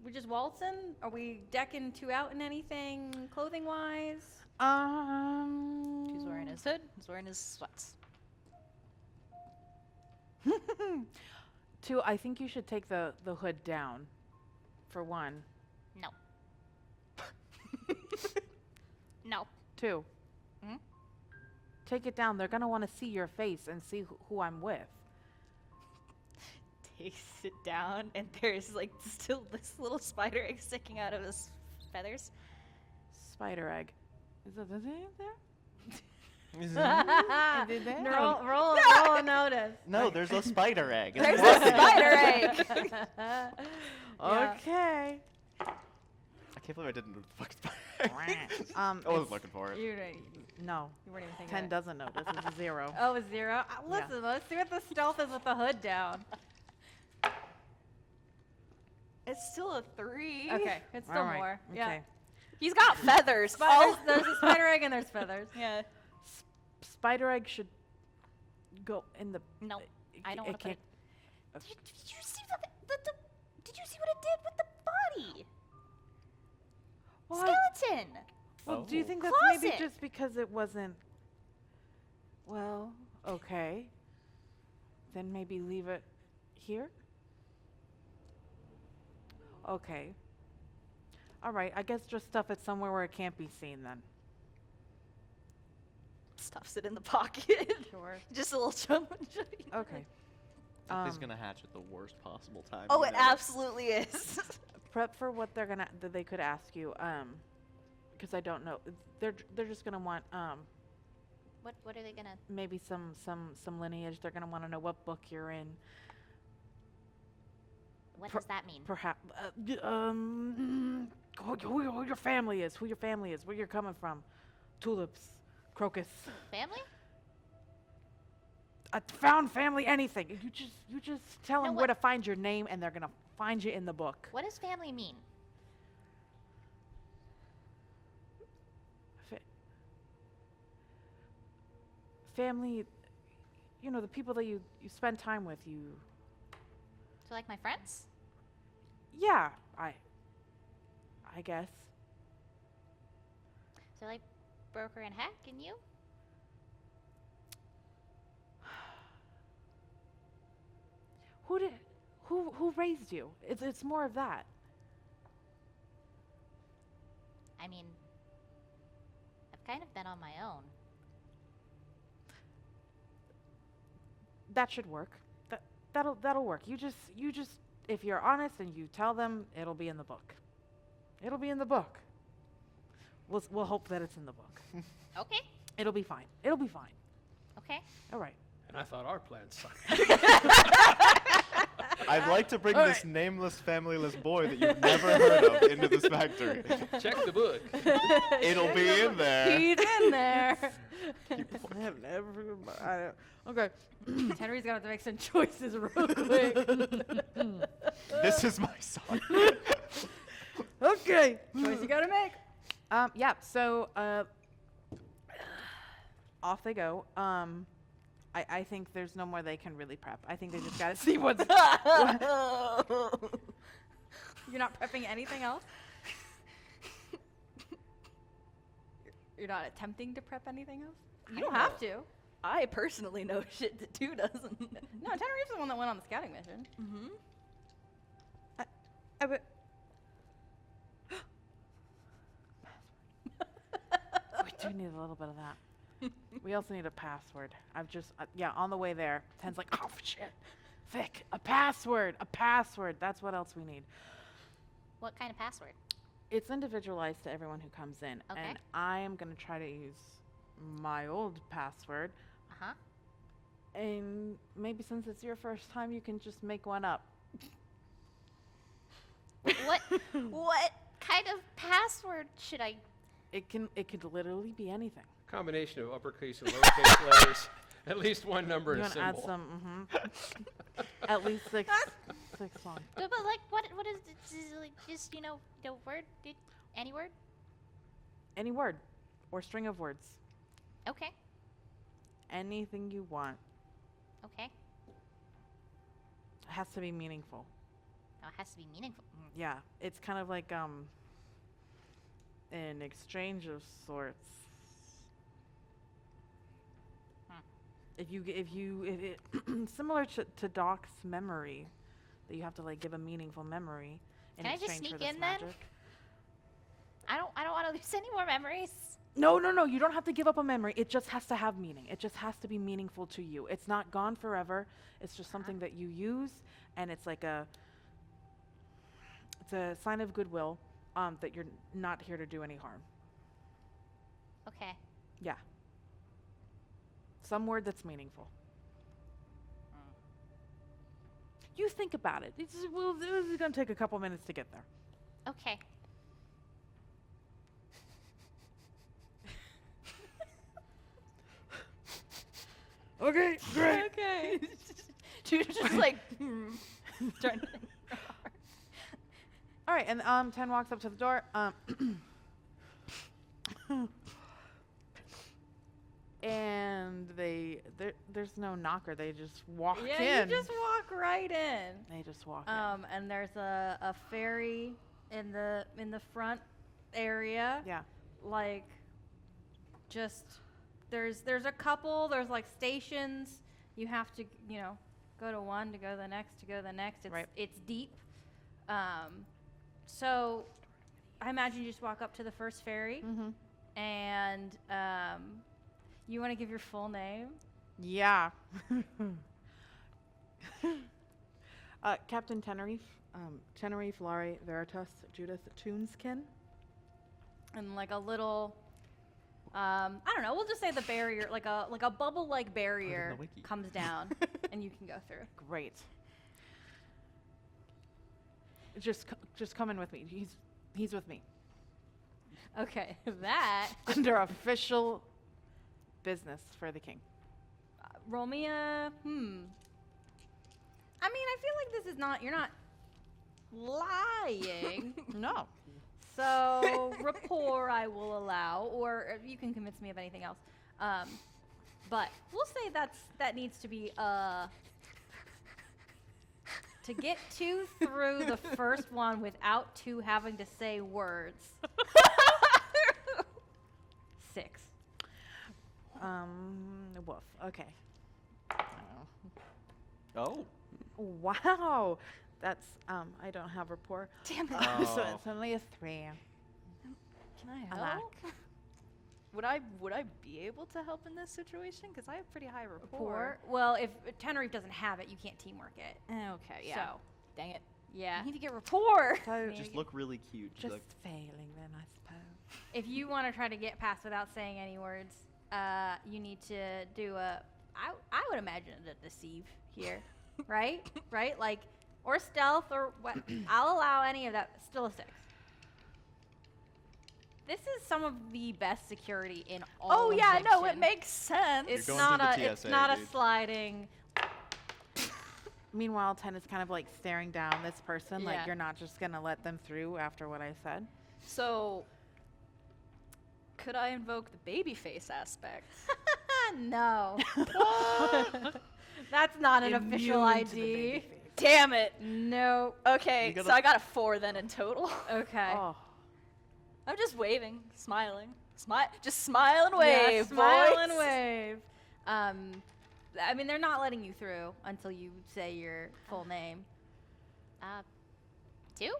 we just waltzing? Are we decking two out in anything clothing wise? He's wearing his hood. He's wearing his sweats. Two, I think you should take the hood down. For one. no. No. Two. Hmm? Take it down. They're gonna want to see your face and see who I'm with. Takes it down, and there's like still this little spider egg sticking out of his feathers. Spider egg. Is it there? Roll a notice. No, there's a spider egg. There's a spider egg. Yeah. Okay. I can't believe I didn't know the fucking spider egg. I was it's- looking for it. You No. weren't even thinking 10 of it. doesn't know. This is a 0. Oh, a 0? Listen, let's see what the stealth is with the hood down. It's still a 3. Okay, it's still All right. more. Yeah. Okay. He's got feathers. There's a spider egg and there's feathers. Yeah. Spider egg should go in the. No. I don't it want to put it. can't- Did you see did you see what it did with the body? Well, I- Skeleton. well, do you Oh. think that's maybe Closet. just because it wasn't? Well, okay. Then maybe leave it here. Okay. All right. I guess just stuff it somewhere where it can't be seen then. Stuffs it in the pocket. Sure. Just a little chunk. Okay. That thing's Um, gonna hatch at the worst possible time. Oh, you it know absolutely is. Prep for what they're gonna that they could ask you. Because I don't know. They're just gonna want What are they gonna? maybe some lineage. They're gonna want to know what book you're in. What Per- does that mean? Perhaps who your family is, where you're coming from, tulips, crocus, Family? found family, anything. You just tell No, them what- where to find your name, and they're gonna find you in the book. What does family mean? Fa- family, the people that you spend time with. So like my friends? Yeah, I guess. So like Broker and Hack and you? Who raised you? It's more of that. I mean, I've kind of been on my own. That should work. That'll work. You just if you're honest and you tell them, it'll be in the book. It'll be in the book. We'll hope that it's in the book. Okay. It'll be fine. It'll be fine. Okay. All right. And I thought our plan sucked. I'd like to bring this nameless, familyless boy that you've never heard of into this factory. Check the book. It'll be in there. He's in there. I have never. Okay. Henry's gonna have to make some choices real quick. This is my son. Okay. Choice you gotta make. Yeah. So, off they go. I think there's no more they can really prep. I think they just gotta see what's. You're not prepping anything else? You're not attempting to prep anything else? You don't have to. I personally know shit that two doesn't. No, Tenereefe's the one that went on the scouting mission. Mm-hmm. We do need a little bit of that. We also need a password. I've just, yeah, on the way there. Ten's like, oh shit, Vic, a password. That's what else we need. What kind of password? It's individualized to everyone who comes in, Okay. and I am gonna try to use my old password. Uh-huh. And maybe since it's your first time, you can just make one up. What kind of password should I? It could literally be anything. Combination of uppercase and lowercase letters. At least one number You and want to add symbol. some? At least six songs. But like, what is like just the word? Any word? Any word, or string of words. Okay. Anything you want. Okay. It has to be meaningful. Oh, it has to be meaningful. Yeah, it's kind of like an exchange of sorts. If it similar to Doc's memory, that you have to like give a meaningful memory in Can I just exchange for sneak this in then? magic. I don't want to lose any more memories. No, you don't have to give up a memory. It just has to have meaning. It just has to be meaningful to you. It's not gone forever. It's just something that you use, and it's like it's a sign of goodwill that you're not here to do any harm. Okay. Yeah. Some word that's meaningful. You think about it. This is going to take a couple minutes to get there. Okay. Okay, great. Okay. She's just like trying to think. All right, and 10 walks up to the door. And there's no knocker. They just walk Yeah, in. you just walk right in. They just walk in. And there's a ferry in the front area. Yeah. Like, just there's a couple. There's like stations. You have to go to one to go to the next to go to the next. It's Right. it's deep. So I imagine you just walk up to the first ferry, Mm-hmm. and you want to give your full name. Yeah. Captain Tenerife, Tenerife, Lare, Veritas, Judith, Toonskin. And like a little, I don't know. We'll just say the barrier, like a bubble-like barrier, wiki. comes down, and you can go through. Great. Just come in with me. He's with me. Okay, that Under official business for the king. roll me a I mean, I feel like this is not. You're not lying. No. So rapport I will allow, or you can convince me of anything else. But we'll say that needs to be to get two through the first one without two having to say words. 6. Woof. Okay. Oh. Wow. That's I don't have rapport. Damn it. So it's only a 3. Can I Alack. help? Would I be able to help in this situation? Because I have pretty high rapport. Rapport. Well, if Tenerife doesn't have it, you can't teamwork it. Okay, yeah. So Dang it. Yeah. I need to get rapport. So Just look really cute. She's just like, failing then, I suppose. If you want to try to get past without saying any words, you need to do I would imagine a deceive here, right? Right? Like, or stealth or what? I'll allow any of that. Still a 6. This is some of the best security in all. Oh of yeah, no, it fiction. makes sense. It's going not through a. the It's TSA, not a dude. sliding. Meanwhile, 10 is kind of like staring down this person, Yeah. like you're not just gonna let them through after what I said. So, could I invoke the baby face aspect? No. That's not an official Immune to the ID. baby face. Damn it. No. Okay, You so gotta- I got a 4 then in total. Okay. Oh, I'm just waving, smiling. Just smile and Yeah, wave, smile boys. and wave. I mean, they're not letting you through until you say your full name. 2?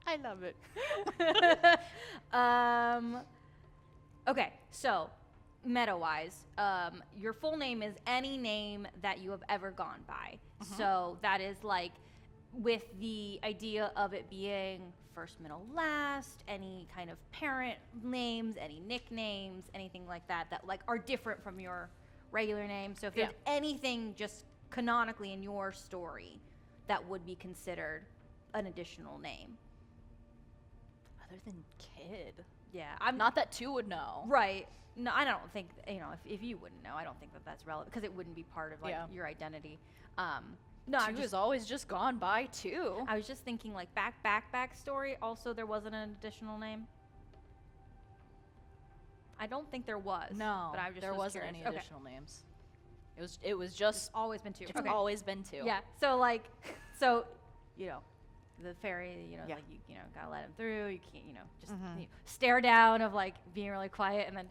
I love it. Okay, so meta-wise, your full name is any name that you have ever gone by. So that is like with the idea of it being first, middle, last, any kind of parent names, any nicknames, anything like that that like are different from your regular name. So if there's anything just canonically in your story that would be considered an additional name. Other than kid. Yeah, I'm Not that 2 would know. right. No, I don't think if you wouldn't know, I don't think that that's relevant because it wouldn't be part of like Yeah. your identity. No, 2 I'm has just, always just gone by 2. I was just thinking like back story. Also, there wasn't an additional name. I don't think there was. No, but I just there was wasn't curious. any Okay. additional names. It was just Always been 2. it's Okay. always been 2. Yeah. So like, so you know, the ferry. You know, Yeah. like you know, gotta let him through. You can't, you know, just you stare down of like being really quiet, and then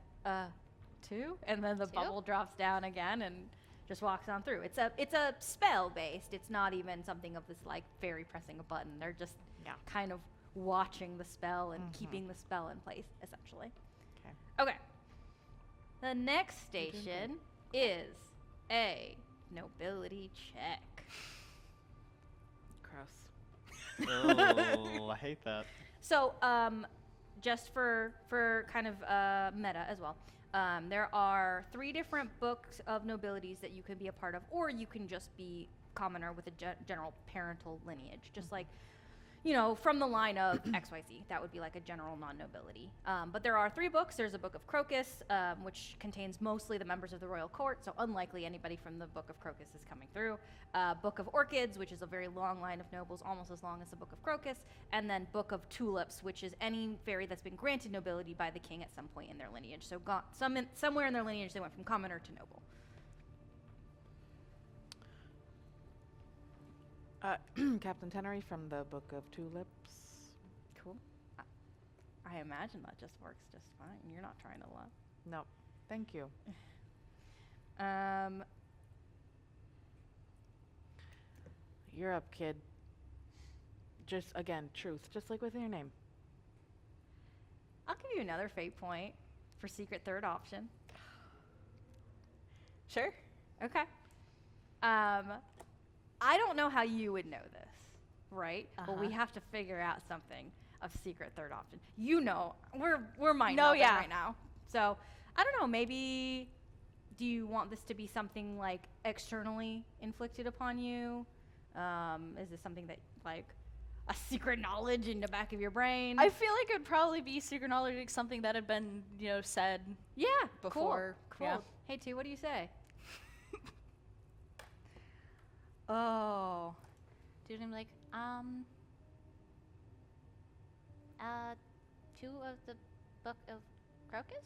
2, and then the 2? bubble drops down again and just walks on through. It's a spell based. It's not even something of this like fairy pressing a button. They're just kind of watching the spell and keeping the spell in place essentially. Okay. Okay. The next station is a nobility check. Gross. oh, I hate that. So, just for kind of meta as well, there are 3 different books of nobilities that you can be a part of, or you can just be commoner with a general parental lineage, just like, you know, from the line of XYZ. That would be like a general non-nobility. But there are 3 books. There's a Book of Crocus, which contains mostly the members of the royal court, so unlikely anybody from the Book of Crocus is coming through. Book of Orchids, which is a very long line of nobles, almost as long as the Book of Crocus. And then Book of Tulips, which is any fairy that's been granted nobility by the king at some point in their lineage. So somewhere in their lineage, they went from commoner to noble. Captain Tenery from the Book of Tulips. Cool. I imagine that just works just fine. You're not trying to lie. No, thank you. You're up, kid. Just, again, truth, just like with your name. I'll give you another fate point for secret third option. Sure. Okay. I don't know how you would know this, right? But we have to figure out something of secret third option. You know, we're mind No, melding yeah. right now. So I don't know. Maybe do you want this to be something like externally inflicted upon you? Is this something that like a secret knowledge in the back of your brain? I feel like it'd probably be secret knowledge, like something that had been, said. yeah. before, Cool. yeah. Hey, T, what do you say? Oh. Dude, I'm like, 2 of the Book of Crocus?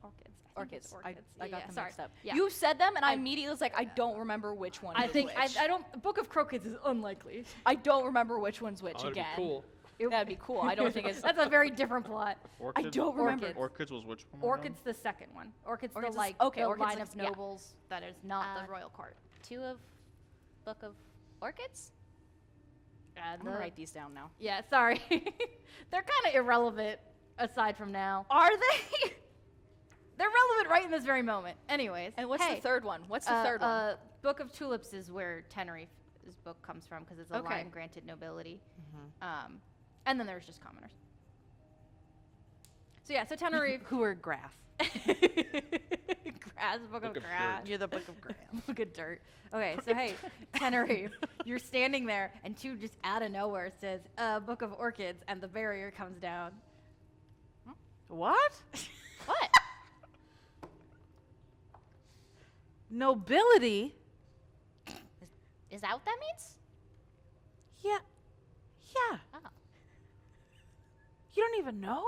Orchids. I think it's Orchids. orchids. I got yeah, them sorry. mixed up. Yeah. You said them, and I immediately was like, I don't remember which one. I was think which. I don't. Book of Crocus is unlikely. I don't remember which one's which Oh, that'd again. be cool. That'd be cool. I don't think it's. That's a very different plot. Orchid? don't remember. Orchids. Orchids was which one? Orchid's the second one. Orchid's Orchids the is- like okay, the Orchids line is- of yeah. nobles that is not Uh, the royal court. 2 of Book of Orchids? And I'm gonna write these down now. Yeah, sorry. They're kind of irrelevant aside from now. Are they? They're relevant right in this very moment. Anyways. And what's hey, the third one? What's the third one? Book of Tulips is where Tenerife's book comes from because it's a Okay. line granted nobility. And then there's just commoners. So yeah, so Tenerife. Who are grass? Grass, book of Book of grass. dirt. You're the book of grass. Book of dirt. Okay, so hey, Tenerife, you're standing there, and two just out of nowhere says, Book of Orchids, and the barrier comes down. What? What? Nobility? Is that what that means? Yeah. Yeah. Oh. You don't even know?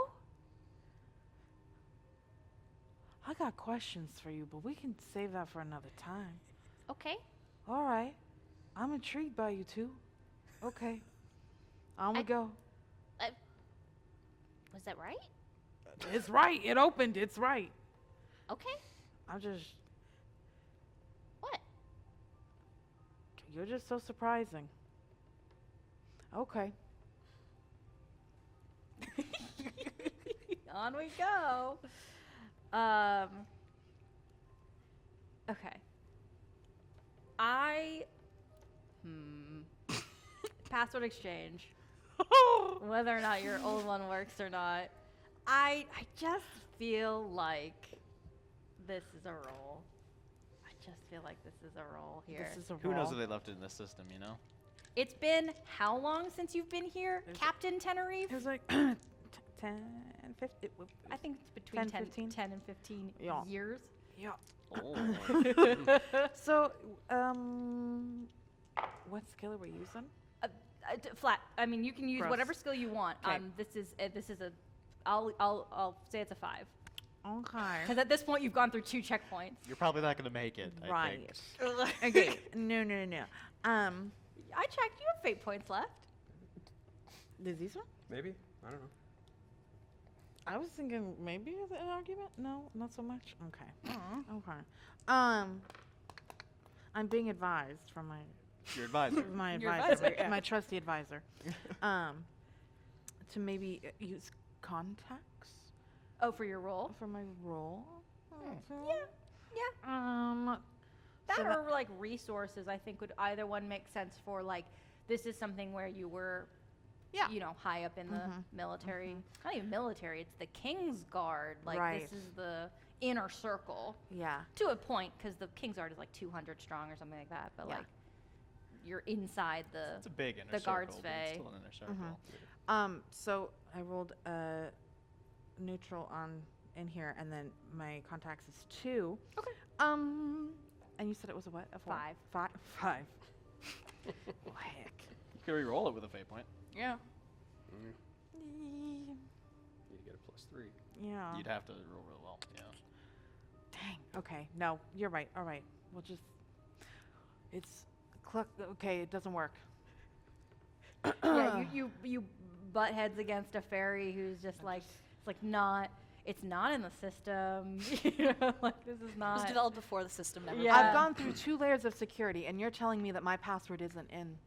I got questions for you, but we can save that for another time. Okay. All right. I'm intrigued by you two. Okay. On we go. Was that right? It's right. It opened. It's right. Okay. I'm just. What? You're just so surprising. Okay. On we go. Okay. Password exchange. Whether or not your old one works or not. I just feel like this is a roll. I just feel like this is a roll here. This is a Who knows roll. if they left it in the system, you know? It's been how long since you've been here, There's- Captain Tenerife? It was like 10, 50. I think it's between 10, 10 15? and 15 Yeah. years. Yeah. Oh. So, what skill are we using? Flat. I mean, you can use Gross. whatever skill you want. 'Kay. This is a. I'll say it's a 5. Okay. Because at this point you've gone through 2 checkpoints. You're probably not gonna make it. I Right. think. Okay. No. I checked. You have fate points left. Is these one? Maybe? I don't know. I was thinking maybe an argument. No, not so much. Okay. Okay. I'm being advised from Your advisor. my Your advisor, advisor, yeah. my trusty advisor, to maybe use contacts Oh, for your roll. for my role. Yeah. That So that- or like resources. I think would either one make sense for like this is something where you were. Yeah. You know, high up in the military. Not even military. It's the King's Guard. Like Right. this is the inner circle. Yeah. To a point, because the King's Guard is like 200 strong or something like that. But Yeah. like, you're inside the. It's a big inner The circle, guards but it's fey. still an inner circle. So I rolled a neutral on in here, and then my contacts is 2. Okay. And you said it was a what? A 4? 5. 5. Oh, heck. You could re-roll it with a fate point. Yeah. You get a +3. Yeah. You'd have to roll real well. Yeah. Dang. Okay. No, you're right. All right. We'll just. It's. Okay, it doesn't work. Yeah, you butt heads against a fairy who's just like it's like not. It's not in the system. You know, like this is It was not. developed before the system never. Yeah. I've gone through 2 layers of security, and you're telling me that my password isn't in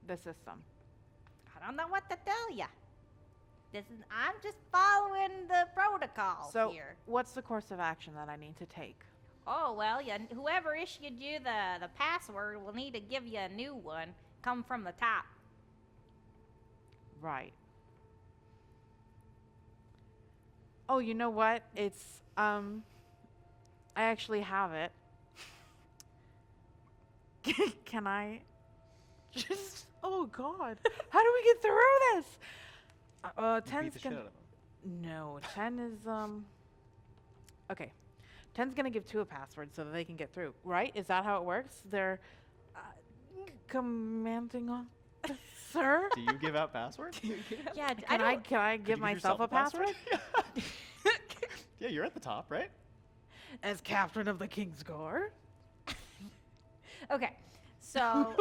the system. I don't know what to tell ya. I'm just following the protocol So, here. what's the course of action that I need to take? Oh well, whoever issued you the password will need to give you a new one. Come from the top. Right. Oh, you know what? It's I actually have it. Can I just oh god. How do we get through this? You beat 10's the shit gonna out of him. No, 10 is okay. 10's gonna give 2 a password so that they can get through, right? Is that how it works? They're commanding on sir? Do you give out passwords? Yeah, Can I Could give you myself yourself a password? Yeah, you're at the top, right? As captain of the King's Guard? Okay, so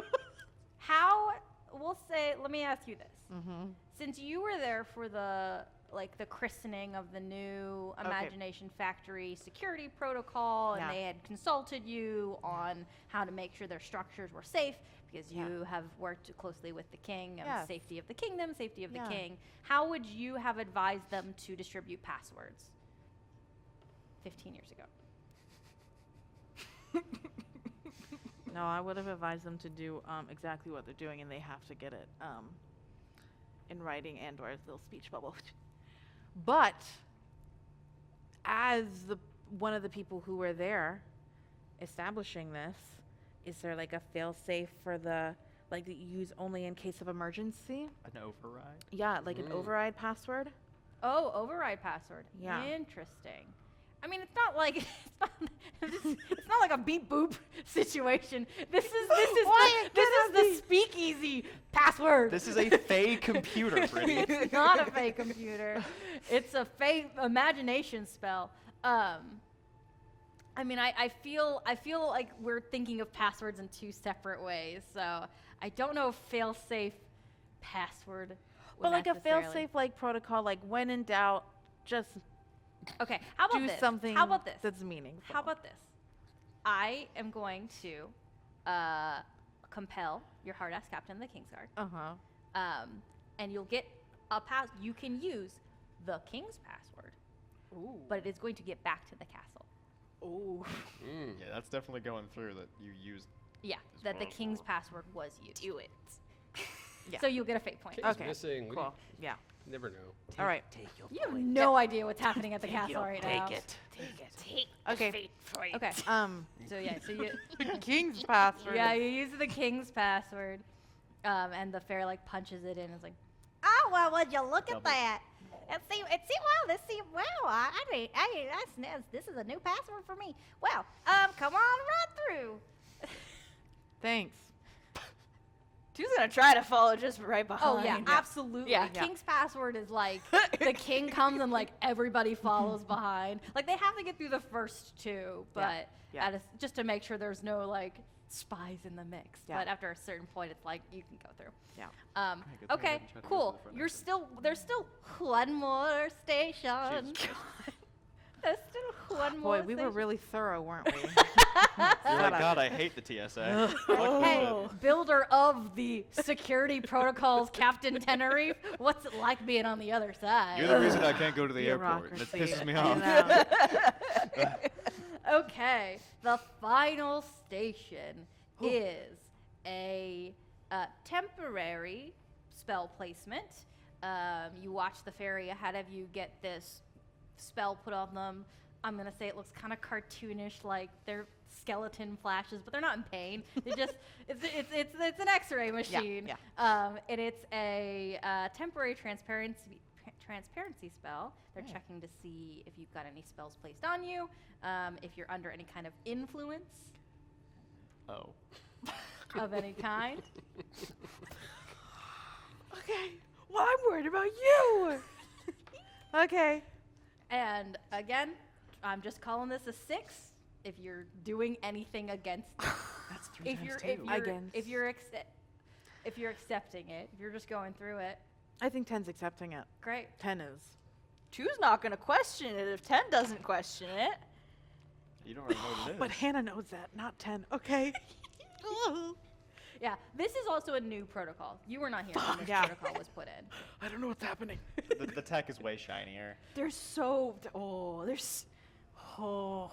how we'll say? Let me ask you this: Mm-hmm. since you were there for the christening of the new Okay. Imagination Factory security protocol, and Yeah. they had consulted you on how to make sure their structures were safe because Yeah. you have worked closely with the king and Yes. safety of the kingdom, safety of the Yeah. king. How would you have advised them to distribute passwords? 15 years ago. No, I would have advised them to do exactly what they're doing, and they have to get it in writing and/or as little speech bubble. But as one of the people who were there establishing this, is there like a fail-safe for the that you use only in case of emergency? An override. Yeah, like an override password. Oh, override password. Yeah. Interesting. I mean, it's not like it's not like a beep boop situation. This is the speakeasy password. This is a fake computer, Brittany. It's not a fake computer. It's a fake imagination spell. I mean, I feel like we're thinking of passwords in two separate ways. So I don't know if fail-safe password. But like a necessarily- fail-safe protocol, like when in doubt, just Okay, how about do this? something How about this? that's meaningful. How about this? I am going to compel your hard-ass captain of the Kingsguard, and you'll get a pass. You can use the king's password, but it is going to get back to the castle. Ooh. Yeah, that's definitely going through that you used. Yeah, that the king's password was used. Do it. Yeah. So you'll get a fate point. King's Okay, missing. cool. Yeah. Never know. All right. You have no idea what's happening at the castle right now. Take Okay. fate for it. Okay. So you King's password. yeah, you use the king's password, and the fair punches it in. And it's like, oh well, would you look at that? And see, this is a new password for me. Well, come on right through. Thanks. Two's gonna try to follow just right behind. Oh yeah, absolutely. Yeah. King's password is like the king comes and everybody follows behind. They have to get through the first two, but Yeah. just to make sure there's no spies in the mix. Yeah. But after a certain point, it's you can go through. Yeah. good thing I Okay, didn't try to go cool. to the front You're exit. there's still one more station. Jesus Christ. There's still one more. Boy, we were station. really thorough, weren't we? You're like, God, I hate the TSA. Fuck Hey, this shit. builder of the security protocols, Captain Tenerife. What's it like being on the other side? You're the reason I can't go to the airport. and It Bureaucracy, pisses me you off. know. Okay, the final station is a temporary spell placement. You watch the fairy ahead of you get this spell put on them. I'm gonna say it looks kind of cartoonish, like they're skeleton flashes, but they're not in pain. They just it's an X-ray machine. yeah. And it's a temporary transparency spell. They're checking to see if you've got any spells placed on you, if you're under any kind of influence Oh. of any kind. Okay. Well, I'm worried about you. Okay. And again, I'm just calling this a 6 if you're doing anything against it. That's three if times you're two. if you're Against. if you're accepting it, if you're just going through it, I think 10's accepting it. great. 10 is. Two's not gonna question it if 10 doesn't question it. You don't already know what it is. But Hannah knows that, not 10. Okay. Yeah, this is also a new protocol. You were not here when this Yeah. protocol was put in. I don't know what's happening. The tech is way shinier. They're so. Oh, there's. Oh.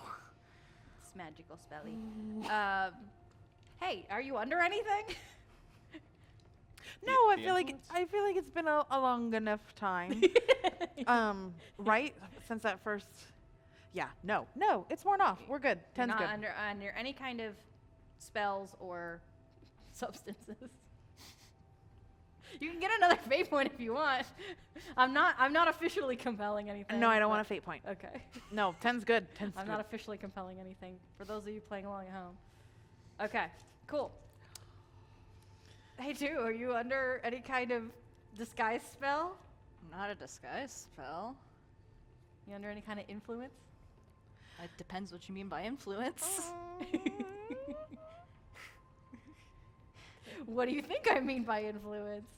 It's magical spelly. Hey, are you under anything? No, The I feel like it's been a long enough time. Right? Since that first. Yeah. No, it's worn off. We're good. You're 10's not good. under any kind of spells or substances. You can get another fate point if you want. I'm not officially compelling anything. No, I don't but- want a fate point. Okay. No, 10's good. 10's I'm good. not officially compelling anything for those of you playing along at home. Okay, cool. Hey, two, are you under any kind of disguise spell? Not a disguise spell. You under any kind of influence? It depends what you mean by influence. What do you think I mean by influence?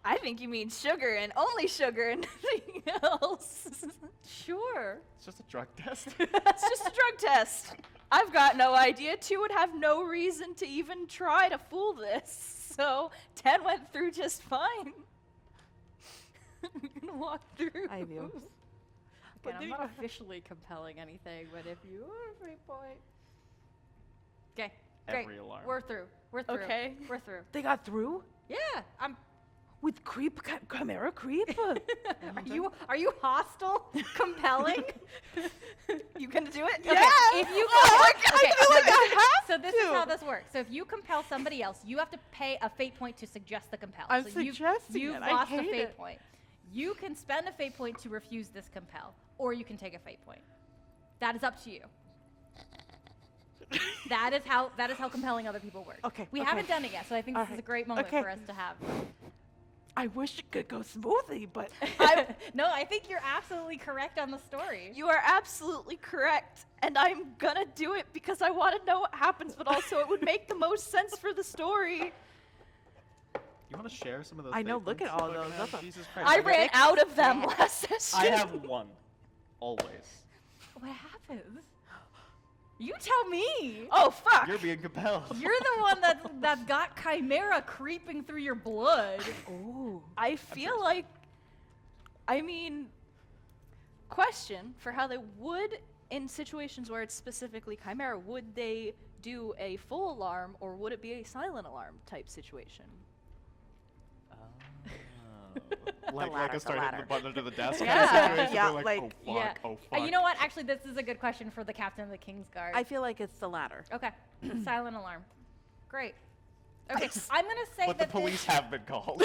I think you mean sugar and only sugar and nothing else. Sure. It's just a drug test. It's just a drug test. I've got no idea. 2 would have no reason to even try to fool this. So 10 went through just fine. I'm gonna walk through. I do. Again, I'm not officially compelling anything, but if you want a free point. Okay, great. Every alarm. We're through. We're through. Okay. We're through. They got through Yeah, I'm. with chimera creep. Are you hostile? Compelling? You gonna do it? Okay, if you so this is how this works. So if you compel somebody else, you have to pay a fate point to suggest the compel. I'm so suggesting you've it. I lost a hate fate it. point. You can spend a fate point to refuse this compel, or you can take a fate point. That is up to you. That is how compelling other people work. Okay, We okay. haven't done it yet, so I think this is Alright, a great moment okay. for us to have. I wish it could go smoothly, but No, I think you're absolutely correct on the story. You are absolutely correct, and I'm gonna do it because I want to know what happens, but also it would make the most sense for the story. You want to share some of those? I know, fate look at points all you those. fucking That's have? a- Jesus Christ. I I ran out of them last session. I have one. Always. What happens? You tell me. Oh fuck! You're being compelled. You're the one that's got chimera creeping through your blood. ooh. I feel like, I mean, question for how they would, in situations where it's specifically chimera, would they do a full alarm or would it be a silent alarm type situation? Like ladder, I started hitting the ladder. button under the desk Yeah. kind of situation. Yeah, They're like, like- oh fuck, Yeah. oh fuck. You know what? Actually, this is a good question for the captain of the King's Guard. I feel like it's the latter. Okay. Silent alarm. Great. Okay. I'm gonna say But the that police this, have been called.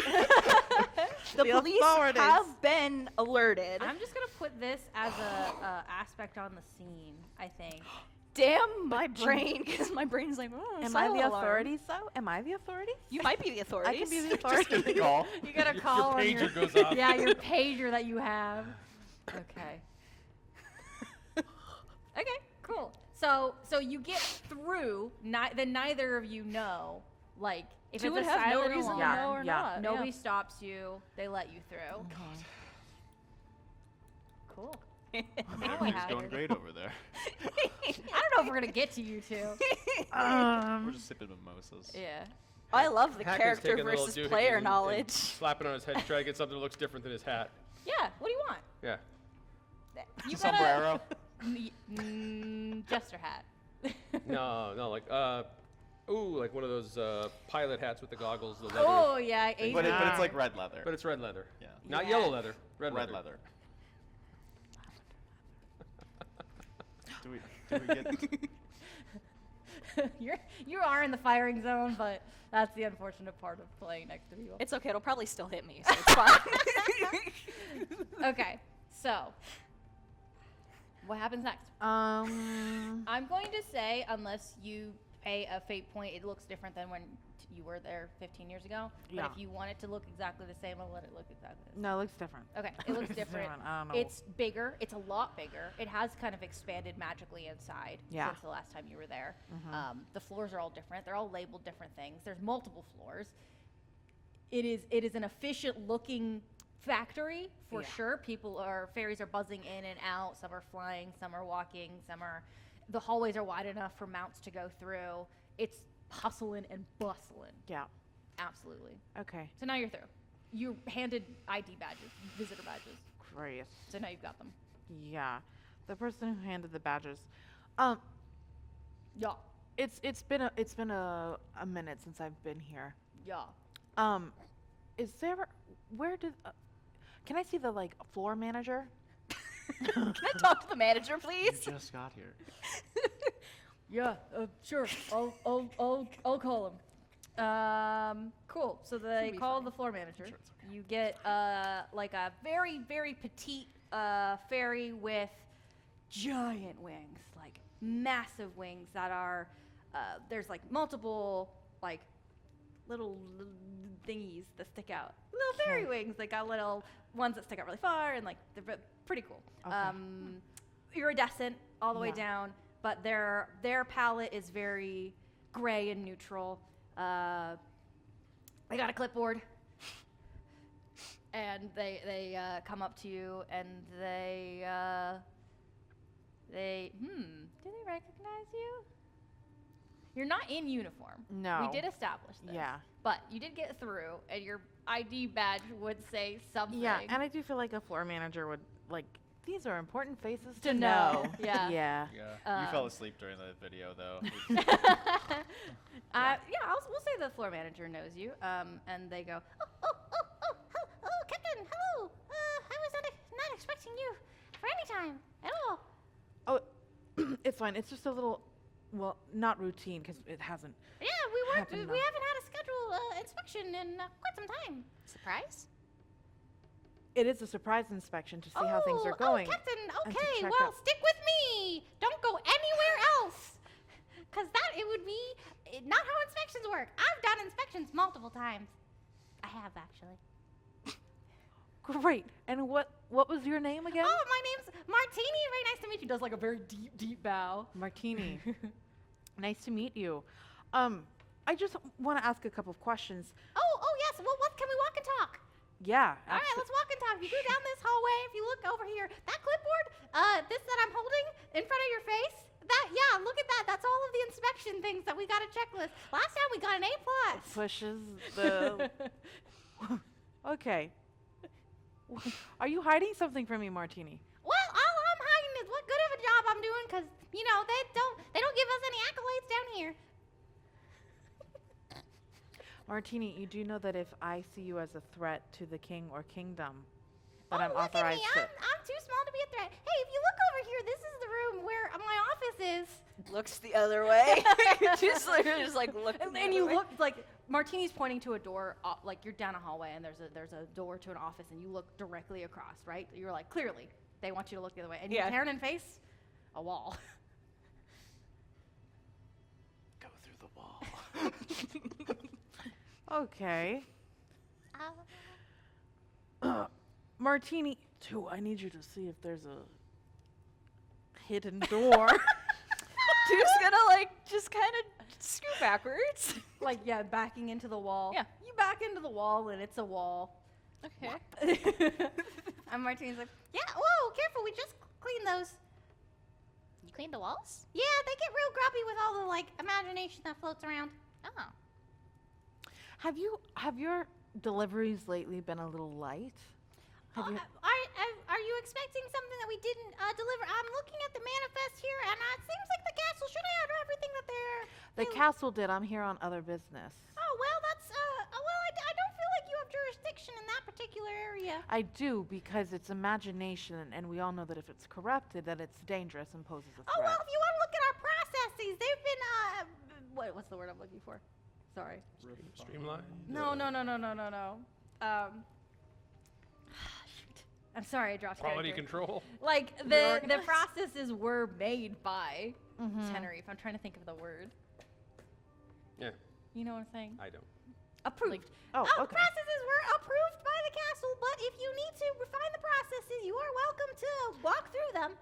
The The police authorities. have been alerted. I'm just gonna put this as a aspect on the scene. I think. Damn my brain, because my brain's like, oh, Am I silent the alarm. authorities, though? Am I the authorities? You might be the I authorities. can be the Just authorities. get the call. You got a Your call on pager your goes off. yeah, your pager that you have. Okay. Okay, cool. So you get through. Then neither of you know, like, if Two it's would a have no silent reason alarm, to know or Yeah. not. nobody yeah. stops you. They let you through. Cool. Now what Everything's happened? going great over there. I don't know if we're gonna get to you two. We're just sipping mimosas. Yeah. I love the Hacker's character taking a little versus doohickey player and knowledge. slapping on his head to try to get something that looks different than his hat. Yeah. What do you want? Yeah. You Sombrero. Jester hat. No, like like one of those pilot hats with the goggles, the leather. Oh yeah, I ate But that. it's like red leather. But it's red leather. Yeah. Not Yeah. yellow leather. Red red leather. leather. do we get? You are in the firing zone, but that's the unfortunate part of playing next to people. It's okay, it'll probably still hit me, so it's fine. Okay, so what happens next? I'm going to say, unless you pay a fate point, it looks different than when you were there 15 years ago. Yeah. But if you want it to look exactly the same, I'll let it look exactly the same. No, it looks different. Okay, it looks It's different. I don't know. It's bigger. It's a lot bigger. It has kind of expanded magically inside Yeah. since the last time you were there. The floors are all different. They're all labeled different things. There's multiple floors. It is an efficient looking factory for sure. Fairies are buzzing in and out. Some are flying. Some are walking. The hallways are wide enough for mounts to go through. It's hustling and bustling. Yeah. Absolutely. Okay. So now you're through. You're handed ID badges, visitor badges. Great. So now you've got them. Yeah. The person who handed the badges. Yeah. It's been a minute since I've been here. Yeah. Is there can I see the floor manager? Can I talk to the manager, You please? just got here. Yeah. Sure. I'll call him. Cool. So they call the floor manager. You get like a very very petite fairy with giant wings, like massive wings that are there's like multiple like little thingies that stick out. Little fairy wings. They got little ones that stick out really far, and like they're pretty cool. Okay. Iridescent all the way Yeah. down, but their palette is very gray and neutral. They got a clipboard, and they come up to you, and they do they recognize you? You're not in uniform. No. We did establish this. Yeah. But you did get through, and your ID badge would say something. Yeah, and I do feel like a floor manager would These are important faces To to know. know. Yeah. Yeah. Yeah. You fell asleep during the video, though. We'll say the floor manager knows you. And they go, Oh, Captain, hello. I was not expecting you for any time at all. Oh, it's fine. It's just a little, well, not routine because it hasn't. Yeah, we Happened haven't now. had a scheduled inspection in quite some time. Surprise? It is a surprise inspection to see how things are going. Oh, Captain, and to okay, check well, up. stick with me. Don't go anywhere else. Because it would be not how inspections work. I've done inspections multiple times. I have, actually. Great. And what was your name again? Oh, my name's Martini. very nice to meet you. Does like a very deep, deep bow. Martini. Nice to meet you. I just want to ask a couple of questions. Oh, yes. Well, what can we walk and talk? Yeah. All right, let's walk and talk. You go down this hallway. If you look over here, that clipboard, this that I'm holding in front of your face, look at that. That's all of the inspection things that we got a checklist. Last time we got an A+. Pushes the. Okay. Are you hiding something from me, Martini? Well, all I'm hiding is what good of a job I'm doing, because, they don't give us any accolades down here. Martini, you do know that if I see you as a threat to the king or kingdom, that I'm look at me. authorized to. I'm too small to be a threat. Hey, if you look over here, this is the room where my office is. Looks the other way. just like looking. And you look like Martini's pointing to a door, like you're down a hallway, and there's a door to an office, and you look directly across, right? You're like, clearly, they want you to look the other way, and Yeah. you turn and face a wall. Go through the wall. Okay. Uh, Martini, too, I need you to see if there's a hidden door. Dude's gonna just kind of scoot backwards. Like, yeah, backing into the wall. Yeah. You back into the wall, and it's a wall. Okay. And Martini's like, yeah, whoa, careful. We just cleaned those. You cleaned the walls? Yeah, they get real grubby with all the, imagination that floats around. Oh. Have your deliveries lately been a little light? Have you? Are you expecting something that we didn't deliver? I'm looking at the manifest here, and it seems like the castle should have everything that The castle did. I'm here on other business. Oh, well, that's, I don't feel like you have jurisdiction in that particular area. I do because it's imagination, and we all know that if it's corrupted, that it's dangerous and poses a threat. Oh, well, if you want to look at our processes, they've been, what's the word I'm looking for? Sorry. Streamline. No. Shoot. I'm sorry, I dropped Quality character. control. Like, the processes were made by Mhm. Tenerife. I'm trying to think of the word. Yeah, You know what I'm saying? I don't. Approved. Oh, the okay. processes were approved by the castle, but if you need to refine the processes, you are welcome to walk through them.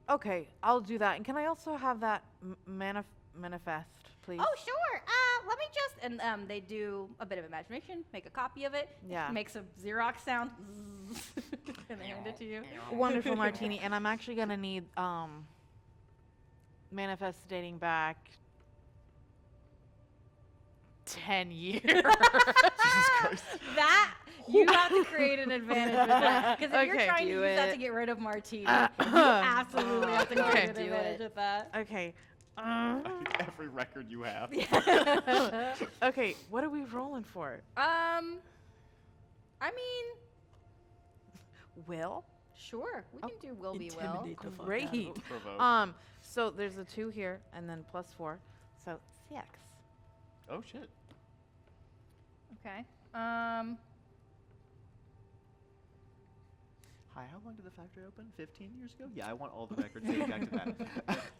Okay, I'll do that. And can I also have that manifest, please? Oh, sure. Let me just, and they do a bit of imagination, make a copy of it. Yeah. Makes a Xerox sound. And they hand it to you. Wonderful, Martini. And I'm actually gonna need manifest dating back 10 years. That, you have to create an advantage with that. Because if you're Okay. trying to Do use that it. to get rid of Martini, you absolutely have to create Okay. an Do advantage it. with that. Okay. Every record you have. Okay, what are we rolling for? I mean, Will? sure. We can do will be will. Great. Provoke. So there's a 2 here, and then +4, so 6. Oh shit. Okay. Hi, how long did the factory open? 15 years ago? Yeah, I want all the records dating back to that.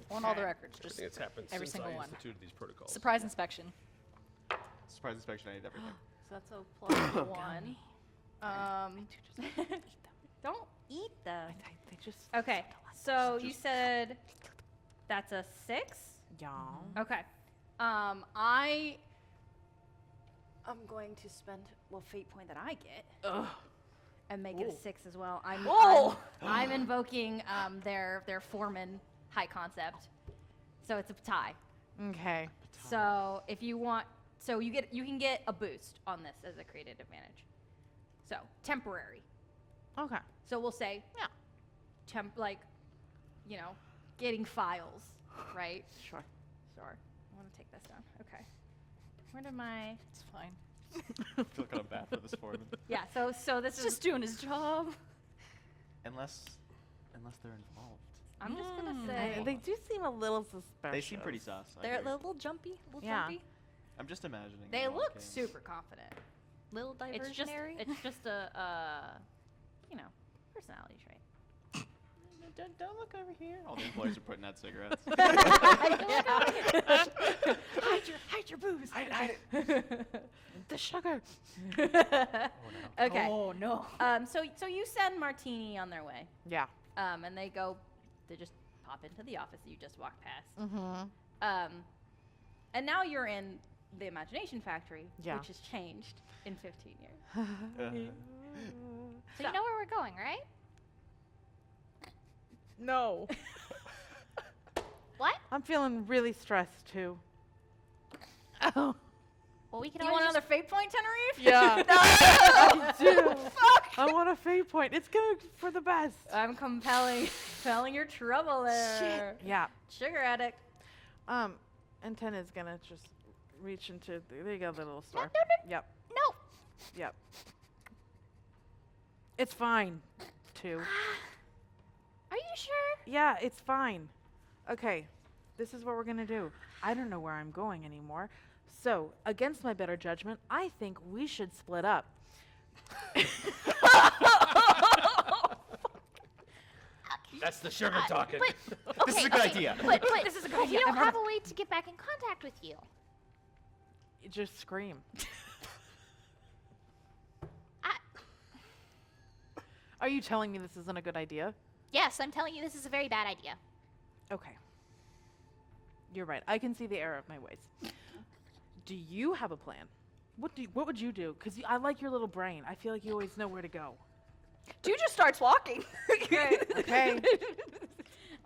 Want all the records. I Just think it's happened every since single I one. instituted these protocols. surprise inspection. Surprise inspection, I need everything. So that's a +1. Don't eat them. They just. Okay. So you said that's a 6? Yeah. Okay. I'm going to spend fate point that I get Ugh. and make it a 6 as well. Whoa. I'm invoking their foreman high concept, so it's a tie. Okay. So if you want, you can get a boost on this as a created advantage. So temporary. Okay. So we'll say 2 getting files, right? Sure. Sure. I want to take this down. Okay. Where did my? It's fine. I feel kind of bad for this foreman. Yeah. So this He's is. just doing his job. Unless they're involved. I'm just gonna They, say they do seem a little suspicious. They seem pretty sus. I They're a agree. little jumpy. Yeah. I'm just imagining. they them look walking. super confident. Little It's just diversionary. it's just a personality trait. Don't look over here. All the employees are putting out cigarettes. Hide your booze. Hide it. The sugar. Okay. Oh no. So you send Martini on their way. Yeah. And they just pop into the office that you just walked past. Mm-hmm. And now you're in the Imagination Factory, Yeah. which has changed in 15 years. So you know where we're going, right? No. What? I'm feeling really stressed too. Oh. Well, we can You always want just another fate point, Tenerife? Yeah. I do. I want a fate point. It's good for the best. I'm compelling your trouble there. Yeah. Sugar addict. And 10 is gonna just reach into there you go, the little store. Yep. No. Yep. It's fine. 2. Are you sure? Yeah, it's fine. Okay. This is what we're gonna do. I don't know where I'm going anymore. So, against my better judgment, I think we should split up. That's the sugar talking. But This is a good idea. But This is a good we idea. don't have a way to get back in contact with you. You just scream. Are you telling me this isn't a good idea? Yes, I'm telling you, this is a very bad idea. Okay. You're right. I can see the error of my ways. Do you have a plan? What would you do? Because I like your little brain. I feel like you always know where to go. Dude just starts walking. Okay.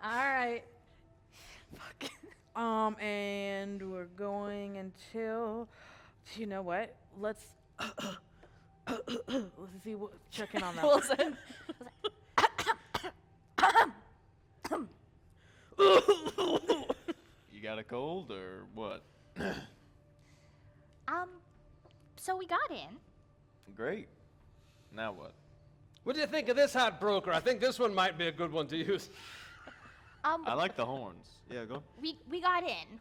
All right. And we're going until. You know what? Let's see. Check in on that. Wilson. You got a cold or what? So we got in. Great. Now what? What do you think of this hot broker? I think this one might be a good one to use. I like the horns. Yeah, go. We got in.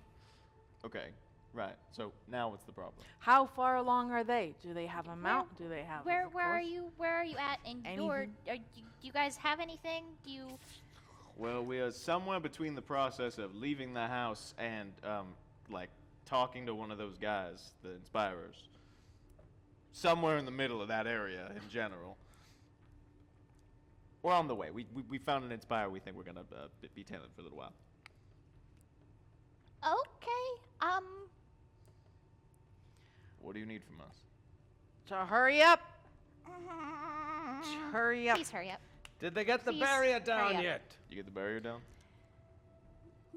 Okay. Right. So now what's the problem? How far along are they? Do they have a mount? Do they have? Where a are course? you? Where are you at? And do you guys have anything? Do you? Well, we are somewhere between the process of leaving the house and like talking to one of those guys, the inspirers. Somewhere in the middle of that area in general. We're on the way. We found an inspire. We think we're gonna be tailored for a little while. Okay. What do you need from us? So hurry up. Hurry up. Please hurry up. Did they get the Please, barrier hurry down up. yet? You get the barrier down?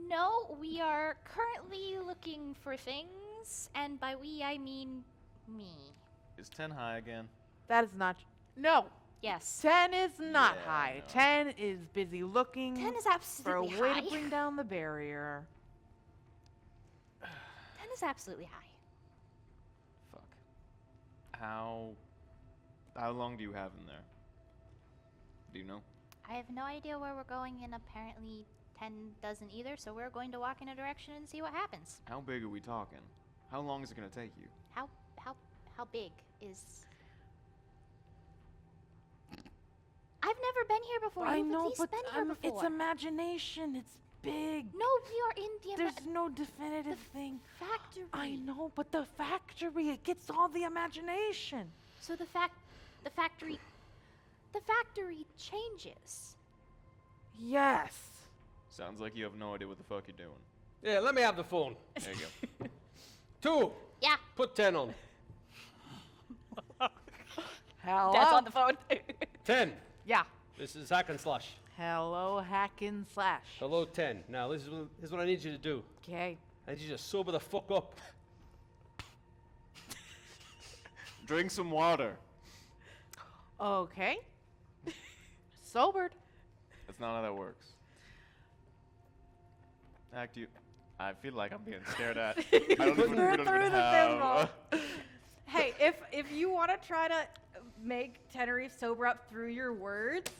No, we are currently looking for things, and by we I mean me. Is 10 high again? That is not. No. Yes. 10 is not Yeah, high. no. 10 is busy looking 10 is for a absolutely way high. to bring down the barrier. 10 is absolutely high. Fuck. How long do you have in there? Do you know? I have no idea where we're going, and apparently 10 doesn't either, so we're going to walk in a direction and see what happens. How big are we talking? How long is it gonna take you? How big is... I've never been here before. I You've at know, least but been here before. it's imagination. It's big. No, we are in the There's no definitive thing. factory. I know, but the factory, it gets all the imagination. So the factory changes. Yes. Sounds like you have no idea what the fuck you're doing. Yeah, let me have the phone. There you go. 2. Yeah. Put 10 on. Hello. Dad's on the phone. 10. Yeah. This is Hack and Slash. Hello, hack and slash. Hello, 10. Now, this is what I need you to do. Okay. I need you to sober the fuck up. Drink some water. Okay. Sobered. That's not how that works. Act you. I feel like I'm being stared at. I don't even, we don't Through even the have. thimble. Hey, if you want to try to make Tenerife sober up through your words,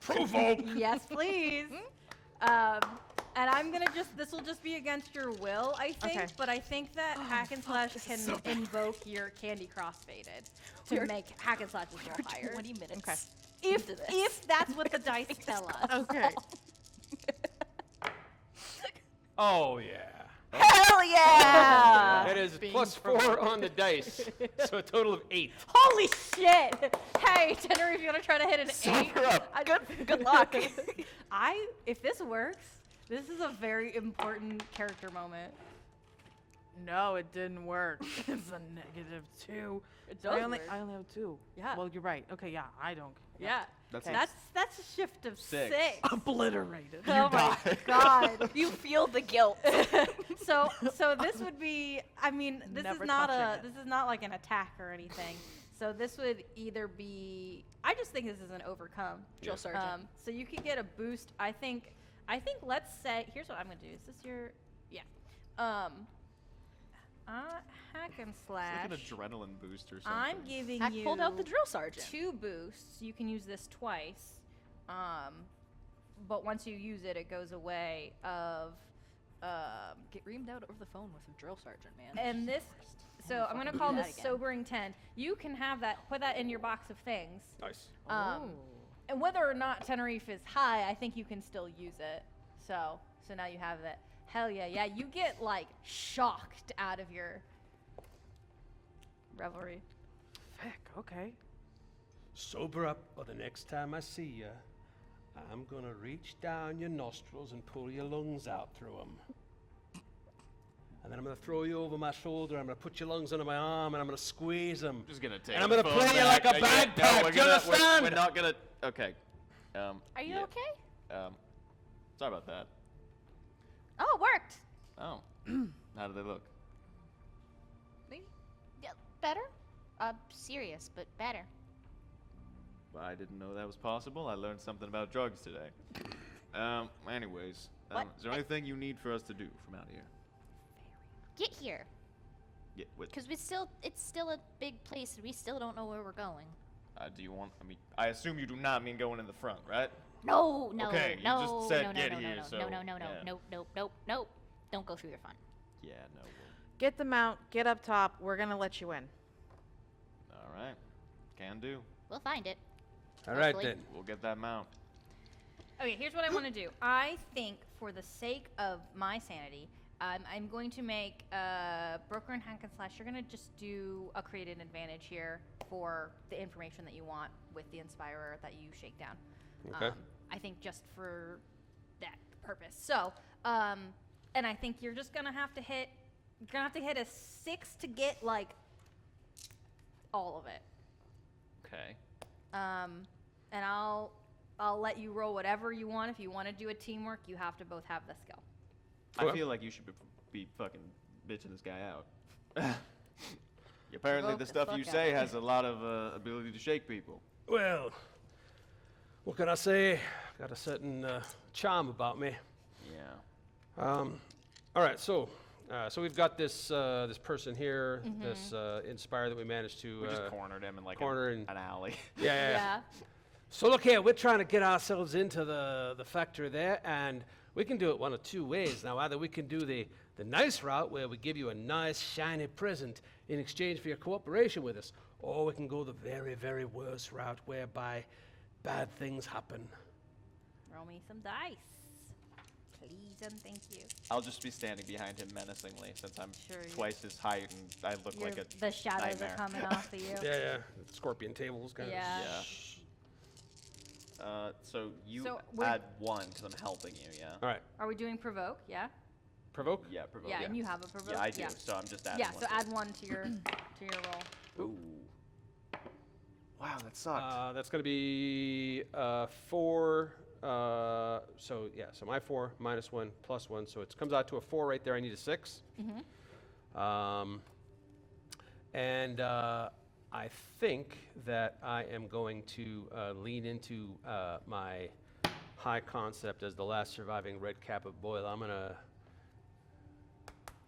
Provoke! yes, please. And I'm gonna this will just be against your will, I think. Okay. But I think that Hack and Slash can invoke your Candy Crossfaded to make Hack and Slash's roll higher. 20 minutes. Okay. If that's what the dice tell us. Okay. Oh, yeah. Hell yeah! That is +4 on the dice. So a total of 8. Holy shit! Hey, Tenerife, you wanna try to hit an 8? Sober up. Good luck. If this works, this is a very important character moment. No, it didn't work. It's a -2. It I does only, work. I only have 2. Yeah. Well, you're right. Okay, yeah, I don't. Yeah. That's Okay. That's a shift of 6. Obliterated. Oh my god. You feel the guilt. So this would be, I mean, this Never is not touching it. this is not like an attack or anything. So this would either be, I just think this is an overcome. Drill sergeant. So you could get a boost. I think let's say, here's what I'm gonna do. Is this your, yeah. Hack and slash. It's like an adrenaline boost or something. I'm giving Hack you pulled out the drill sergeant. 2 boosts. You can use this twice. But once you use it, it goes away of, Get reamed out over the phone with a drill sergeant, man. and this, so I'm gonna fucking call do this that again. sobering 10. You can have that, put that in your box of things. Nice. And whether or not Tenerife is high, I think you can still use it. So now you have it. Hell yeah, yeah. You get like shocked out of your revelry. Heck, okay. Sober up, or the next time I see you, I'm gonna reach down your nostrils and pull your lungs out through them. And then I'm gonna throw you over my shoulder. I'm gonna put your lungs under my arm, and I'm gonna squeeze them. Just gonna take And I'm the gonna phone play you back. like a Yeah, no, bagpipe. we're Do you gonna- understand? We're not gonna. Okay. Are you yeah. okay? Sorry about that. Oh, it worked. Oh. How do they look? Yeah, better? Serious, but better. I didn't know that was possible. I learned something about drugs today. Anyways, What? is there anything you need for us to do from out here? Get here. Yeah, Because it's still a big place and we still don't know where we're going. do you want? I mean, I assume you do not mean going in the front, right? No, Okay, you no, just said no, get no, here, no, so, no, yeah. nope. Don't go through your fun. Yeah. No. Get the mount, get up top. We're gonna let you in. All right. Can do. We'll find it. All right Hopefully. then. We'll get that mount. Okay, here's what I want to do. I think for the sake of my sanity, I'm going to make Broker and Hack and Slash. You're going to just do a created advantage here for the information that you want with the Inspirer that you shake down. Okay. I think just for that purpose. So, and I think you're just going to have to hit, a 6 to get like all of it. Okay. And I'll let you roll whatever you want. If you want to do a teamwork, you have to both have the skill. I Okay. feel like you should be fucking bitching this guy out. Apparently, Provoke the the stuff you fuck say out of has a lot of ability to shake people. Well, what can I say? Got a certain charm about me. Yeah. All right, so we've got this this person here, this Inspire that we managed to We just cornered him in like corner in- an alley. yeah. So look here, we're trying to get ourselves into the factory there, and we can do it one of 2 ways. Now, either we can do the nice route where we give you a nice shiny present in exchange for your cooperation with us, or we can go the very, very worst route whereby bad things happen. Roll me some dice. Please and thank you. I'll just be standing behind him menacingly since I'm Sure, you- twice his height and I look like a The shadows nightmare. are coming off of you. Yeah. Scorpion tables kind Yeah. Yeah. So you So we're- add 1 because I'm helping you, yeah? of. All right, Are we doing provoke? Yeah. provoke. Yeah, provoke. Yeah, and you have a provoke. Yeah, I do. So I'm just adding Yeah. 1 So to add it. 1 to your roll. Ooh. Wow, that sucked. That's going to be 4. So my 4 minus 1 plus 1. So it comes out to a 4 right there. I need a 6. And I think that I am going to lean into my high concept as the last surviving red cap of Boyle, I'm gonna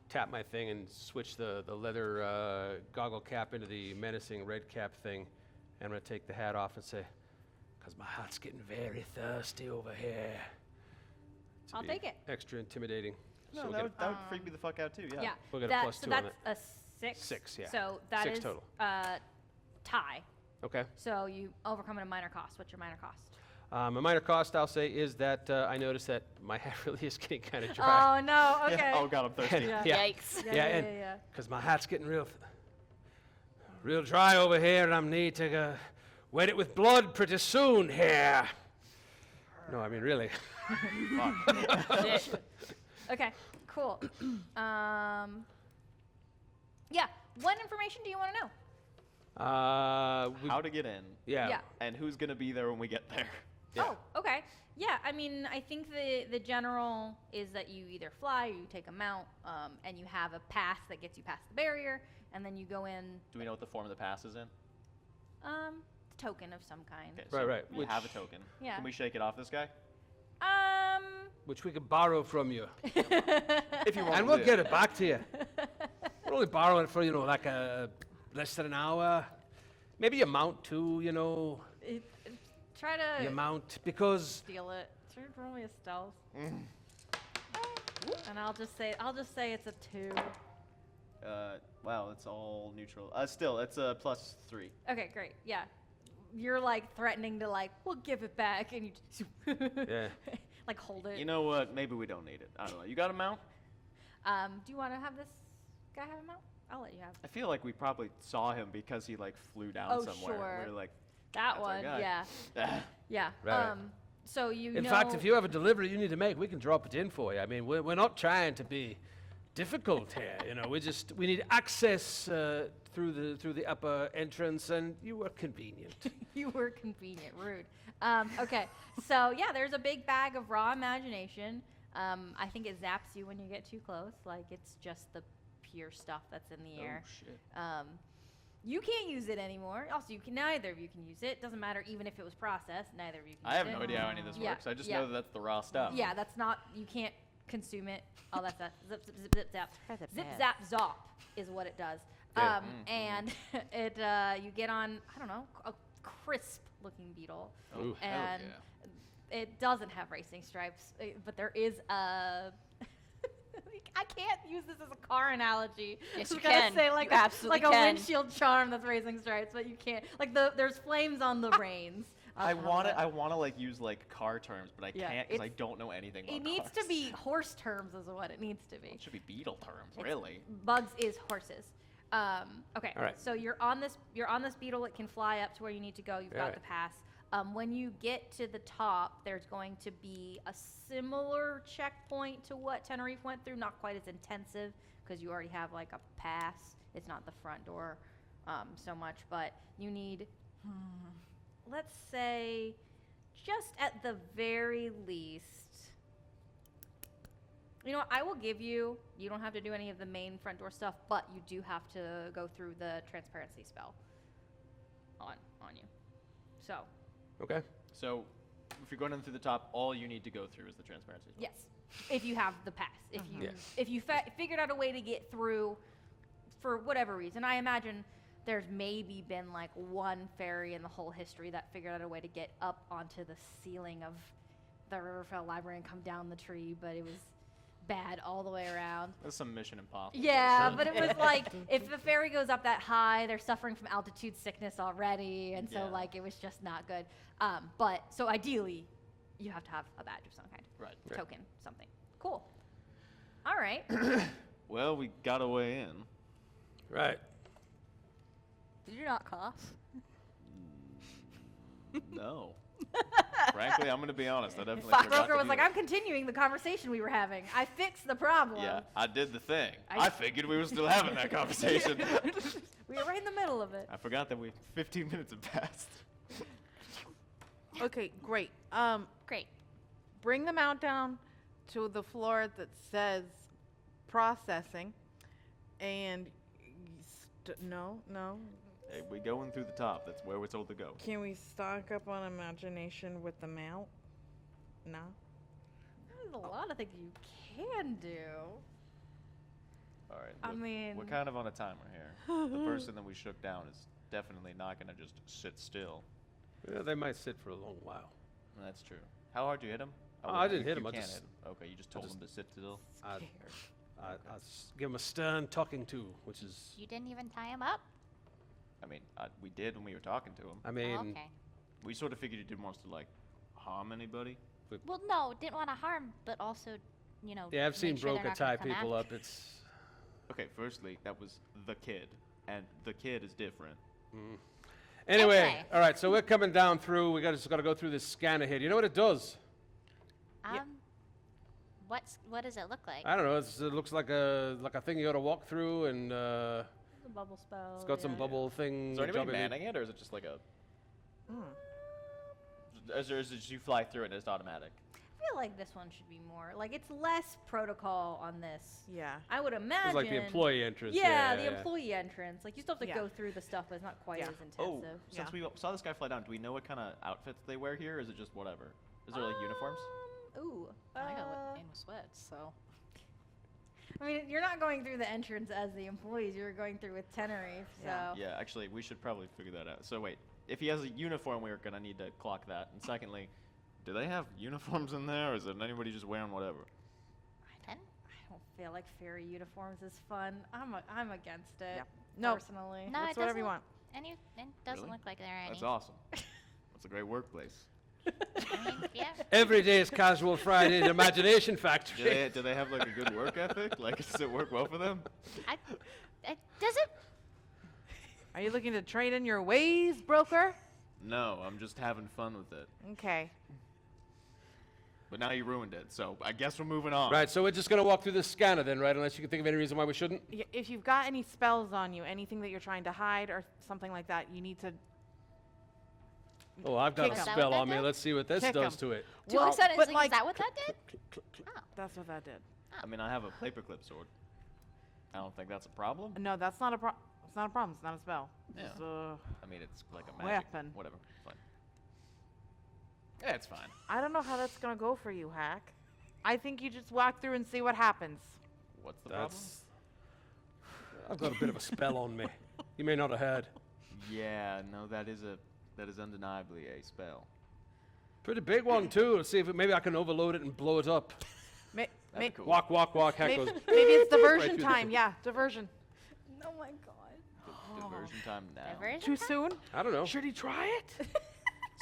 tap my thing and switch the leather goggle cap into the menacing red cap thing. And I'm gonna take the hat off and say, "'Cause my heart's getting very thirsty over here." To I'll be take it. Extra intimidating. No, So we'll that get would, that would freak me the fuck out too. Yeah. Yeah. We'll get a plus so 2 on that's it. a 6. 6, yeah. So that 6 is total. tie. Okay. So you overcome at a minor cost. What's your minor cost? A minor cost, I'll say, is that I noticed that my hat really is getting kind of dry. Oh no. Okay. Yeah. Oh god, I'm thirsty. Yeah. Yikes. Yeah. Because my hat's getting real dry over here, and I need to wet it with blood pretty soon here. No, I mean really. Okay. Cool. Yeah. What information do you want to know? How to get in, Yeah. Yeah. and who's gonna be there when we get there. Yeah. Oh, okay. Yeah, I mean, I think the general is that you either fly or you take a mount, and you have a pass that gets you past the barrier, and then you go in. Do we know what the form of the pass is in? Token of some kind. Okay, Right, so right. We Which- have a token. Yeah. Can we shake it off this guy? Which we could borrow from you. If you want And to we'll live. get it back to you. We're only borrowing it for, like less than an hour. Maybe a mount too, Try to your mount, because steal it. Try to roll me a stealth. And I'll just say it's a 2. Wow, it's all neutral. Still, it's a +3. Okay, great. Yeah. You're like threatening to we'll give it back, and you just Yeah. like hold it. You know what? Maybe we don't need it. I don't know. You got a mount? Do you want to have this guy have a mount? I'll let you have I feel like we probably saw him because he flew down Oh, somewhere. sure. We were like, that That's our one. guy. Yeah. Yeah. Right. So you In know. fact, if you have a delivery you need to make, we can drop it in for you. I mean, we're not trying to be difficult here. We need access through the upper entrance, and you were convenient. You were convenient, rude. Okay, so yeah, there's a big bag of raw imagination. I think it zaps you when you get too close. Like it's just the pure stuff that's in the air. Oh shit. You can't use it anymore. Also, neither of you can use it. Doesn't matter even if it was processed. Neither of you can I have use no it. idea how any of this Yeah, works. I just yeah. know that that's the raw stuff. Yeah, that's not. You can't consume it. All that stuff. Zip, zip, zip, zip, zap. Zip, zap, zop is what it does. Yeah. And it you get on a crisp looking beetle, Oh, hell and yeah. it doesn't have racing stripes, but there is a. I can't use this as a car analogy. Yes, I you was gonna can. say like You a, absolutely like a can. windshield charm that's racing stripes, but you can't. Like there's flames on the reins. I want to use car terms, but I Yeah, can't because I it's- don't know anything about It needs to cars. be horse terms, is what it needs to be. It should be beetle terms, It's- really. Bugs is horses. Okay. All right. So you're on this beetle. It can fly up to where you need to go. You've got Alright. the pass. When you get to the top, there's going to be a similar checkpoint to what Tenerife went through. Not quite as intensive because you already have like a pass. It's not the front door so much, but you need, let's say, just at the very least. You know what, I will give you don't have to do any of the main front door stuff, but you do have to go through the transparency spell on you. So, Okay. So, if you're going in through the top, all you need to go through is the transparency. yes, if you have the pass. If you figured out a way to get through for whatever reason. I imagine there's maybe been like one fairy in the whole history that figured out a way to get up onto the ceiling of the Riverfell Library and come down the tree, but it was bad all the way around. That's some Mission Impossible. Yeah, shit. but it was like if the fairy goes up that high, they're suffering from altitude sickness already, and so Yeah. like it was just not good. But so ideally, you have to have a badge of some kind, Right. token, something. Cool. All right. Well, we got a way in. Right. Did you not cough? No. Frankly, I'm gonna be honest. I definitely Fuck, forgot Broker to was do like, that. I'm continuing the conversation we were having. I fixed the problem. Yeah, I did the thing. I- I figured we were still having that conversation. We were right in the middle of it. I forgot that 15 minutes have passed. Okay, great. Great. Bring the mount down to the floor that says processing, and no. Hey, we going through the top. That's where we're told to go. Can we stock up on imagination with the mount? No. There's a lot of things you can do. All right. I look, mean- we're kind of on a timer here. The person that we shook down is definitely not going to just sit still. Yeah, they might sit for a long while. That's true. How hard did you hit him? Oh, I didn't hit you him, I can't just- hit him. Okay, you just told him to sit still. I give him a stern talking to, which is, You didn't even tie him up? I mean, we did when we were talking to him. I mean, Oh, okay. We sort of figured he didn't want us to like harm anybody. Well, no, didn't want to harm, but also, you know. yeah, I've seen make sure they're Broker not gonna tie come people after. up. It's Okay, firstly, that was the kid, and the kid is different. anyway. Anyway. All right, so we're coming down through. We just got to go through this scanner here. Do you know what it does? What does it look like? I don't know. It looks like a thing you got to walk through, and The bubble spell. it's got some yeah. bubble thing. Is there anybody jumping in. manning it, or is it just like a? Is it just you fly through it and it's automatic? I feel like this one should be more like it's less protocol on this. Yeah. I would imagine. It's like the employee entrance. Yeah, the employee entrance. Like you still have to Yeah. go through the stuff, but it's not quite Yeah. as Oh, intensive. since we saw this guy fly down, do we know what kind of outfits they wear here? Or is it just whatever? Is there like uniforms? Ooh. I got in with sweats, so. I mean, you're not going through the entrance as the employees. You're going through with Tenerife. So. Yeah. Yeah, actually, we should probably figure that out. So wait, if he has a uniform, we're gonna need to clock that. And secondly, do they have uniforms in there, or is it anybody just wearing whatever? I don't feel like fairy uniforms is fun. I'm against it. Yeah. No. Personally. No, That's it whatever you doesn't- want. It doesn't Really? look like there are any. That's awesome. That's a great workplace. I mean, yeah. Every day is Casual Friday at Imagination Factory. Do they have like a good work ethic? Like, does it work well for them? Does it? Are you looking to trade in your ways, broker? No, I'm just having fun with it. Okay. But now you ruined it, so I guess we're moving on. Right, so we're just going to walk through this scanner then, right? Unless you can think of any reason why we shouldn't. If you've got any spells on you, anything that you're trying to hide or something like that, you need to. Oh, I've got Kick a 'em. spell Is that what on that me. does? Let's see what this Kick does 'em. to it. To Well, an extent, but is like- that what that did? That's what that did. I mean, I have a paperclip sword. I don't think that's a problem. No, that's not a problem. It's not a problem. It's not a spell. Yeah. It's, I mean, it's like a magic Weapon. Whatever. Fine. Yeah, it's fine. I don't know how that's gonna go for you, Hack. I think you just walk through and see what happens. What's the problem? That's. I've got a bit of a spell on me. You may not have heard. Yeah, no, that is undeniably a spell. Pretty big one too. Let's see if maybe I can overload it and blow it up. May- That'd may- be cool. Walk, walk, walk. Heck maybe, goes. maybe it's right diversion through the time. thing. Yeah, diversion. Oh my god. Diversion time now. Diversion Too time? soon? I don't know. Should he try it?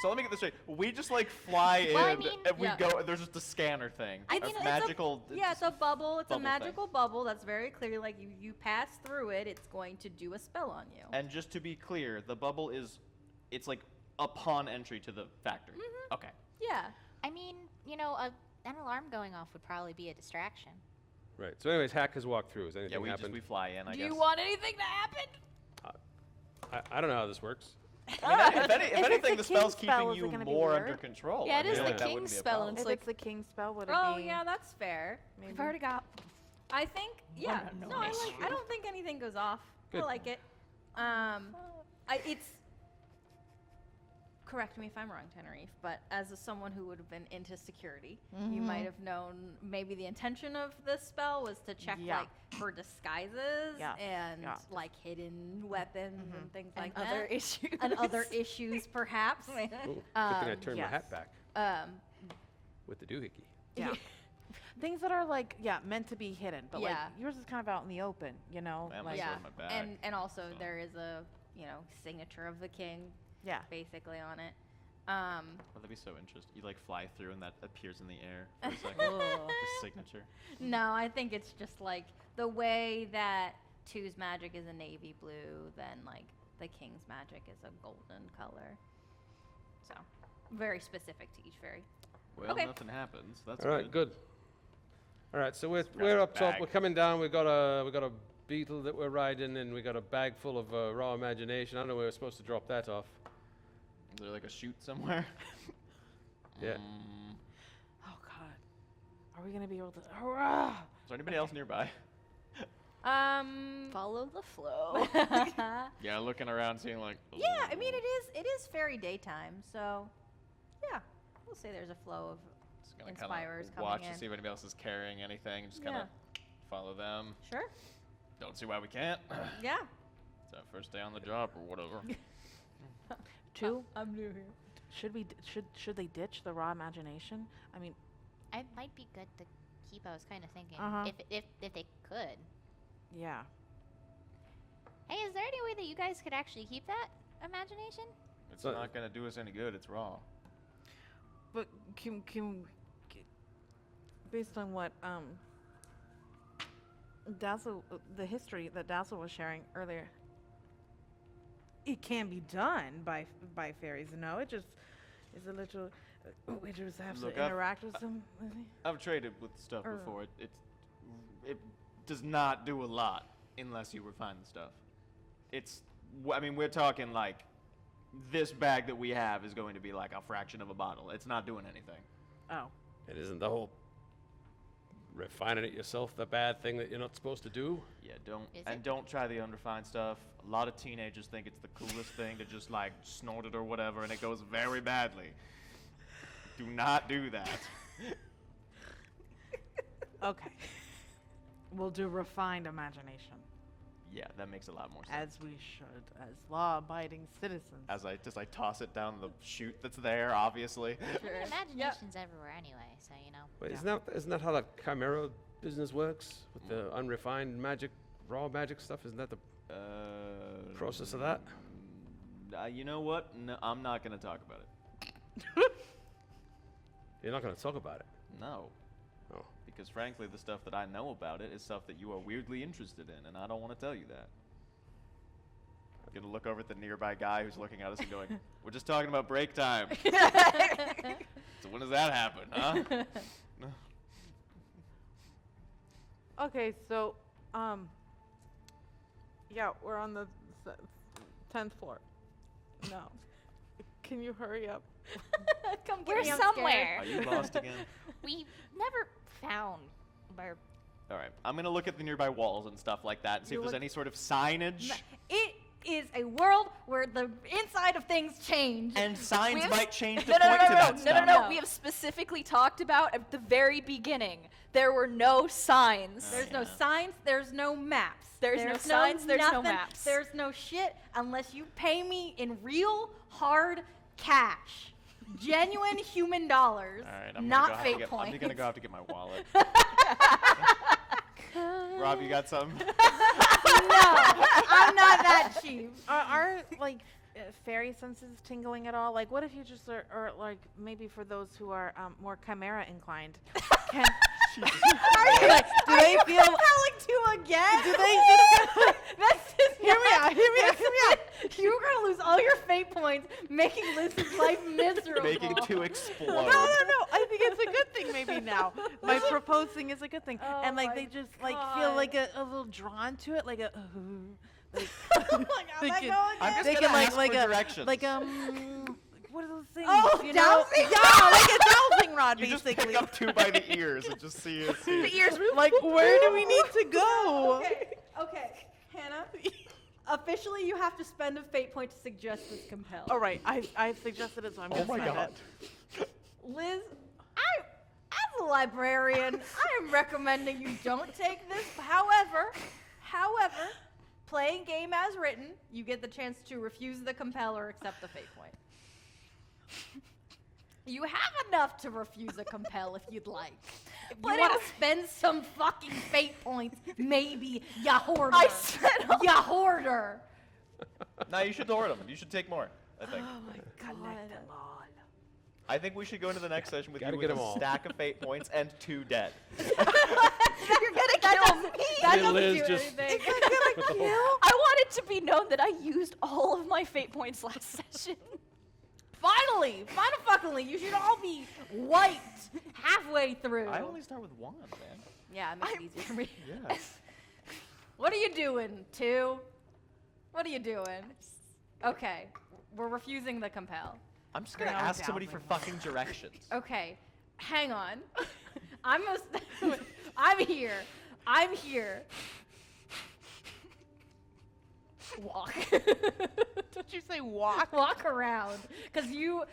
So let me get this straight. We just like fly Well, I in mean- and we Yeah. go. There's just a scanner thing. I a mean, magical. Yeah, it's a bubble. It's bubble a thing. magical bubble that's very clear. Like you pass through it, it's going to do a spell on you. And just to be clear, the bubble is, it's like upon entry to the factory. Mm-hmm. Okay. Yeah. I mean, you know, an alarm going off would probably be a distraction. Right. So, anyways, Hack has walked through. Has anything Yeah, we happened? fly in. I Do guess. you want anything to happen? I don't know how this works. I mean, if If it's anything, a the spell's king spell, keeping is it you gonna be more weird? under control. Yeah, it I is feel the like that wouldn't king's be a spell, problem. and If It's it's the king spell, would it Oh be? yeah, that's fair. Maybe. We've already got. I think yeah. Wanna know No, I an like. I don't think anything goes off. Good. I like it. It's. Correct me if I'm wrong, Tenerife, but as someone who would have been into security, you might have known maybe the intention of this spell was to check Yeah. like for disguises Yeah. and Yeah. like hidden weapons and things like and other that. issues. And other issues, perhaps. Ooh, good thing I turned my yes. hat back Um, with the doohickey. Yeah. Things that are like, yeah, meant to be hidden, but like Yeah. yours is kind of out in the open, you know? Man, like, my yeah, sword in my bag, and also so. there is a signature of the king yeah. basically on it. Well, that'd be so interesting. You like fly through and that appears in the air for a second. The signature. No, I think it's just like the way that two's magic is a navy blue, then like the king's magic is a golden color. So very specific to each fairy. Well, Okay. nothing happens. That's All right, good. All right, so we're grab up the top. bag. We're coming down. We've got a beetle that we're riding, and we got a bag full of raw imagination. I don't know where we're supposed to drop that off. Is there like a chute somewhere? Yeah. Oh, God. Are we going to be able to. Hurrah! Is there anybody else nearby? Follow the flow. Yeah, looking around, seeing like. Yeah, I mean it is fairy daytime, so yeah, we'll say there's a flow of Just gonna Inspirers kind of coming watch in. to see if anybody else is carrying anything. Just kind of follow them. Sure. Don't see why we can't. Yeah. It's our first day on the job or whatever. 2, I'm new here. should they ditch the raw imagination? I mean, It might be good to keep. I was kind of thinking Uh-huh. if they could. yeah. Hey, is there any way that you guys could actually keep that imagination? It's So- not gonna do us any good. It's raw. But based on what Dazzle, the history that Dazzle was sharing earlier, it can be done by fairies. No, it just is a little. We just have Look, to interact with them. I've traded with stuff Or- before. It does not do a lot unless you refine the stuff. I mean, we're talking like this bag that we have is going to be like a fraction of a bottle. It's not doing anything. Oh, It isn't the whole refining it yourself the bad thing that you're not supposed to do. Yeah, don't Is and it? don't try the unrefined stuff. A lot of teenagers think it's the coolest thing to just like snort it or whatever, and it goes very badly. Do not do that. okay. We'll do refined imagination, Yeah, that makes a lot more sense. as we should, as law-abiding citizens. As I toss it down the chute that's there, obviously. I mean, imagination's everywhere anyway, so you know. Wait, Yeah. isn't that how that chimera business works with the unrefined magic, raw magic stuff? Isn't that the process of that? You know what? No, I'm not gonna talk about it. You're not going to talk about it. No. Oh. Because frankly, the stuff that I know about it is stuff that you are weirdly interested in, and I don't want to tell you that. I'm gonna look over at the nearby guy who's looking at us and going, "We're just talking about break time." So when does that happen, huh? Okay, so, yeah, we're on the 10th floor. No. Can you hurry up? Come get We're me, I'm scared. somewhere. Are you lost again? We never found where. All right, I'm gonna look at the nearby walls and stuff like that and see You if there's look- any sort of signage. It is a world where the inside of things change. And signs have- might change the No, point to that no, stuff. no. We have specifically talked about at the very beginning. There were no signs. There's no Yeah. signs, there's no maps. There's no signs, there's no nothing, maps. There's no shit unless you pay me in real hard cash. Genuine human dollars, All right, I'm not gonna go fake have to points. I'm gonna go have to get my wallet. Rob, you got something? No, I'm not that cheap. Are like fairy senses tingling at all? Like, what if you just or like maybe for those who are more chimera inclined, can like, do they feel? Compelling to again? Do they? That's just Hear me out. Hear me out. Hear me out. You're gonna lose all your fate points, making Liz's life miserable. Making to explode. No. I think it's a good thing. Maybe now my proposing is a good thing, Oh and like my they just like feel God. like a little drawn to it, like a. Like, Oh my God, they let can- go I'm again. just they gonna can like ask like for a directions. like what are those things? Oh, you know? dowsing Yeah, like a dowsing rod, You just basically. pick up two by the ears and just see it. See The ears. Like, where do we need to go? Okay, Hannah. Officially, you have to spend a fate point to suggest this compel. All right, I suggested it, so I'm Oh gonna my spend God. it. Liz, as a librarian, I am recommending you don't take this. However, playing game as written, you get the chance to refuse the compel or accept the fate point. You have enough to refuse a compel if you'd like. If you But want it- to spend some fucking fate points, maybe ya hoarder. I said Ya hoarder. No, you should hoard them. You should take more, I think. Oh my Collect them all. I think we should go into the next session with Gotta you get with 'em a all. stack of fate points and 2 dead. You're gonna kill me. That Then doesn't Liz do just- anything. With the whole- I want it to be known that I used all of my fate points last session. Finally, fuckingly, you should all be wiped halfway through. I only start with 1, man. Yeah, it makes it easier for me. Yes. What are you doing, 2? What are you doing? Okay, we're refusing the compel. I'm just gonna No ask somebody for doubting. fucking directions. Okay, hang on. I'm here. Walk. Don't you say walk? Walk around, because you're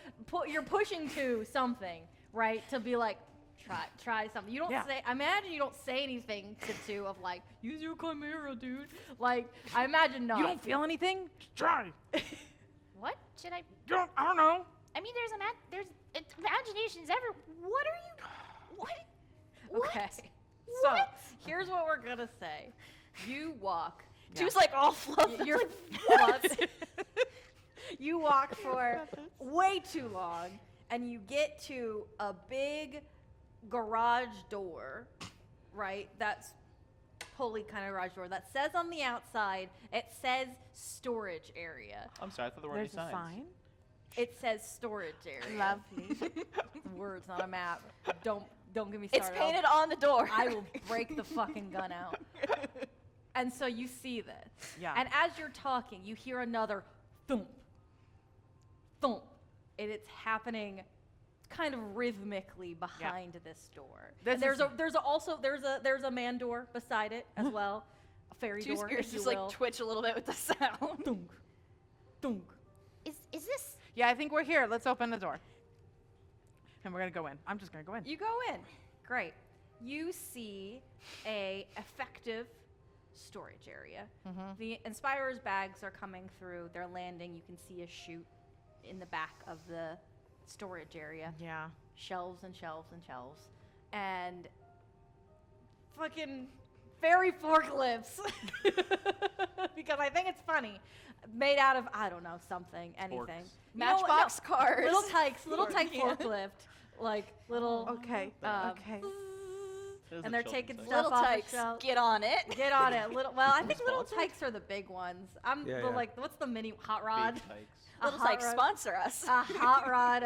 pushing to something. right? To be like, try something. You don't Yeah. say. I imagine you don't say anything to two of like, use your chimera, dude. Like, I imagine not. You don't feel anything? Just try. What should I? I don't know. I mean, there's imaginations everywhere. What are you? What? Okay. What? So What? here's what we're gonna say. You walk. Two's like all fluffy. You're fluffed. You walk for way too long, and you get to a big garage door, right? That's pulley kind of garage door that says on the outside, it says storage area. I'm sorry, I thought there were any There's a signs. sign. It says storage area. Lovely. Words, not a map. Don't get me It's started. painted on the door. I will break the fucking gun out. And so you see this. Yeah. And as you're talking, you hear another thump, thump. And it's happening kind of rhythmically behind this door. This And there's is- there's a man door beside it as well. A fairy Two's door. ears if you just will. like twitch a little bit with the sound. Dunk, dunk. Is this? Yeah, I think we're here. Let's open the door. And we're gonna go in. I'm just gonna go in. You go in. Great. You see a effective storage area. The Inspirer's bags are coming through. They're landing. You can see a chute in the back of the storage area. Yeah. Shelves and shelves and shelves. And fucking fairy forklifts. Because I think it's funny. Made out of, I don't know, something, anything. Forks. You know what? Matchbox cars. Little tyke Yeah. forklift. Like little. Okay. Okay. There's And a they're children's taking section. stuff Little off the tykes, shelf. get on it. Get on it. Well, I think little Sponsored? tykes are the big ones. I'm Yeah, the yeah. like, what's the mini hot rod? Big tykes. A Little hot Tykes rod- sponsor us. A hot rod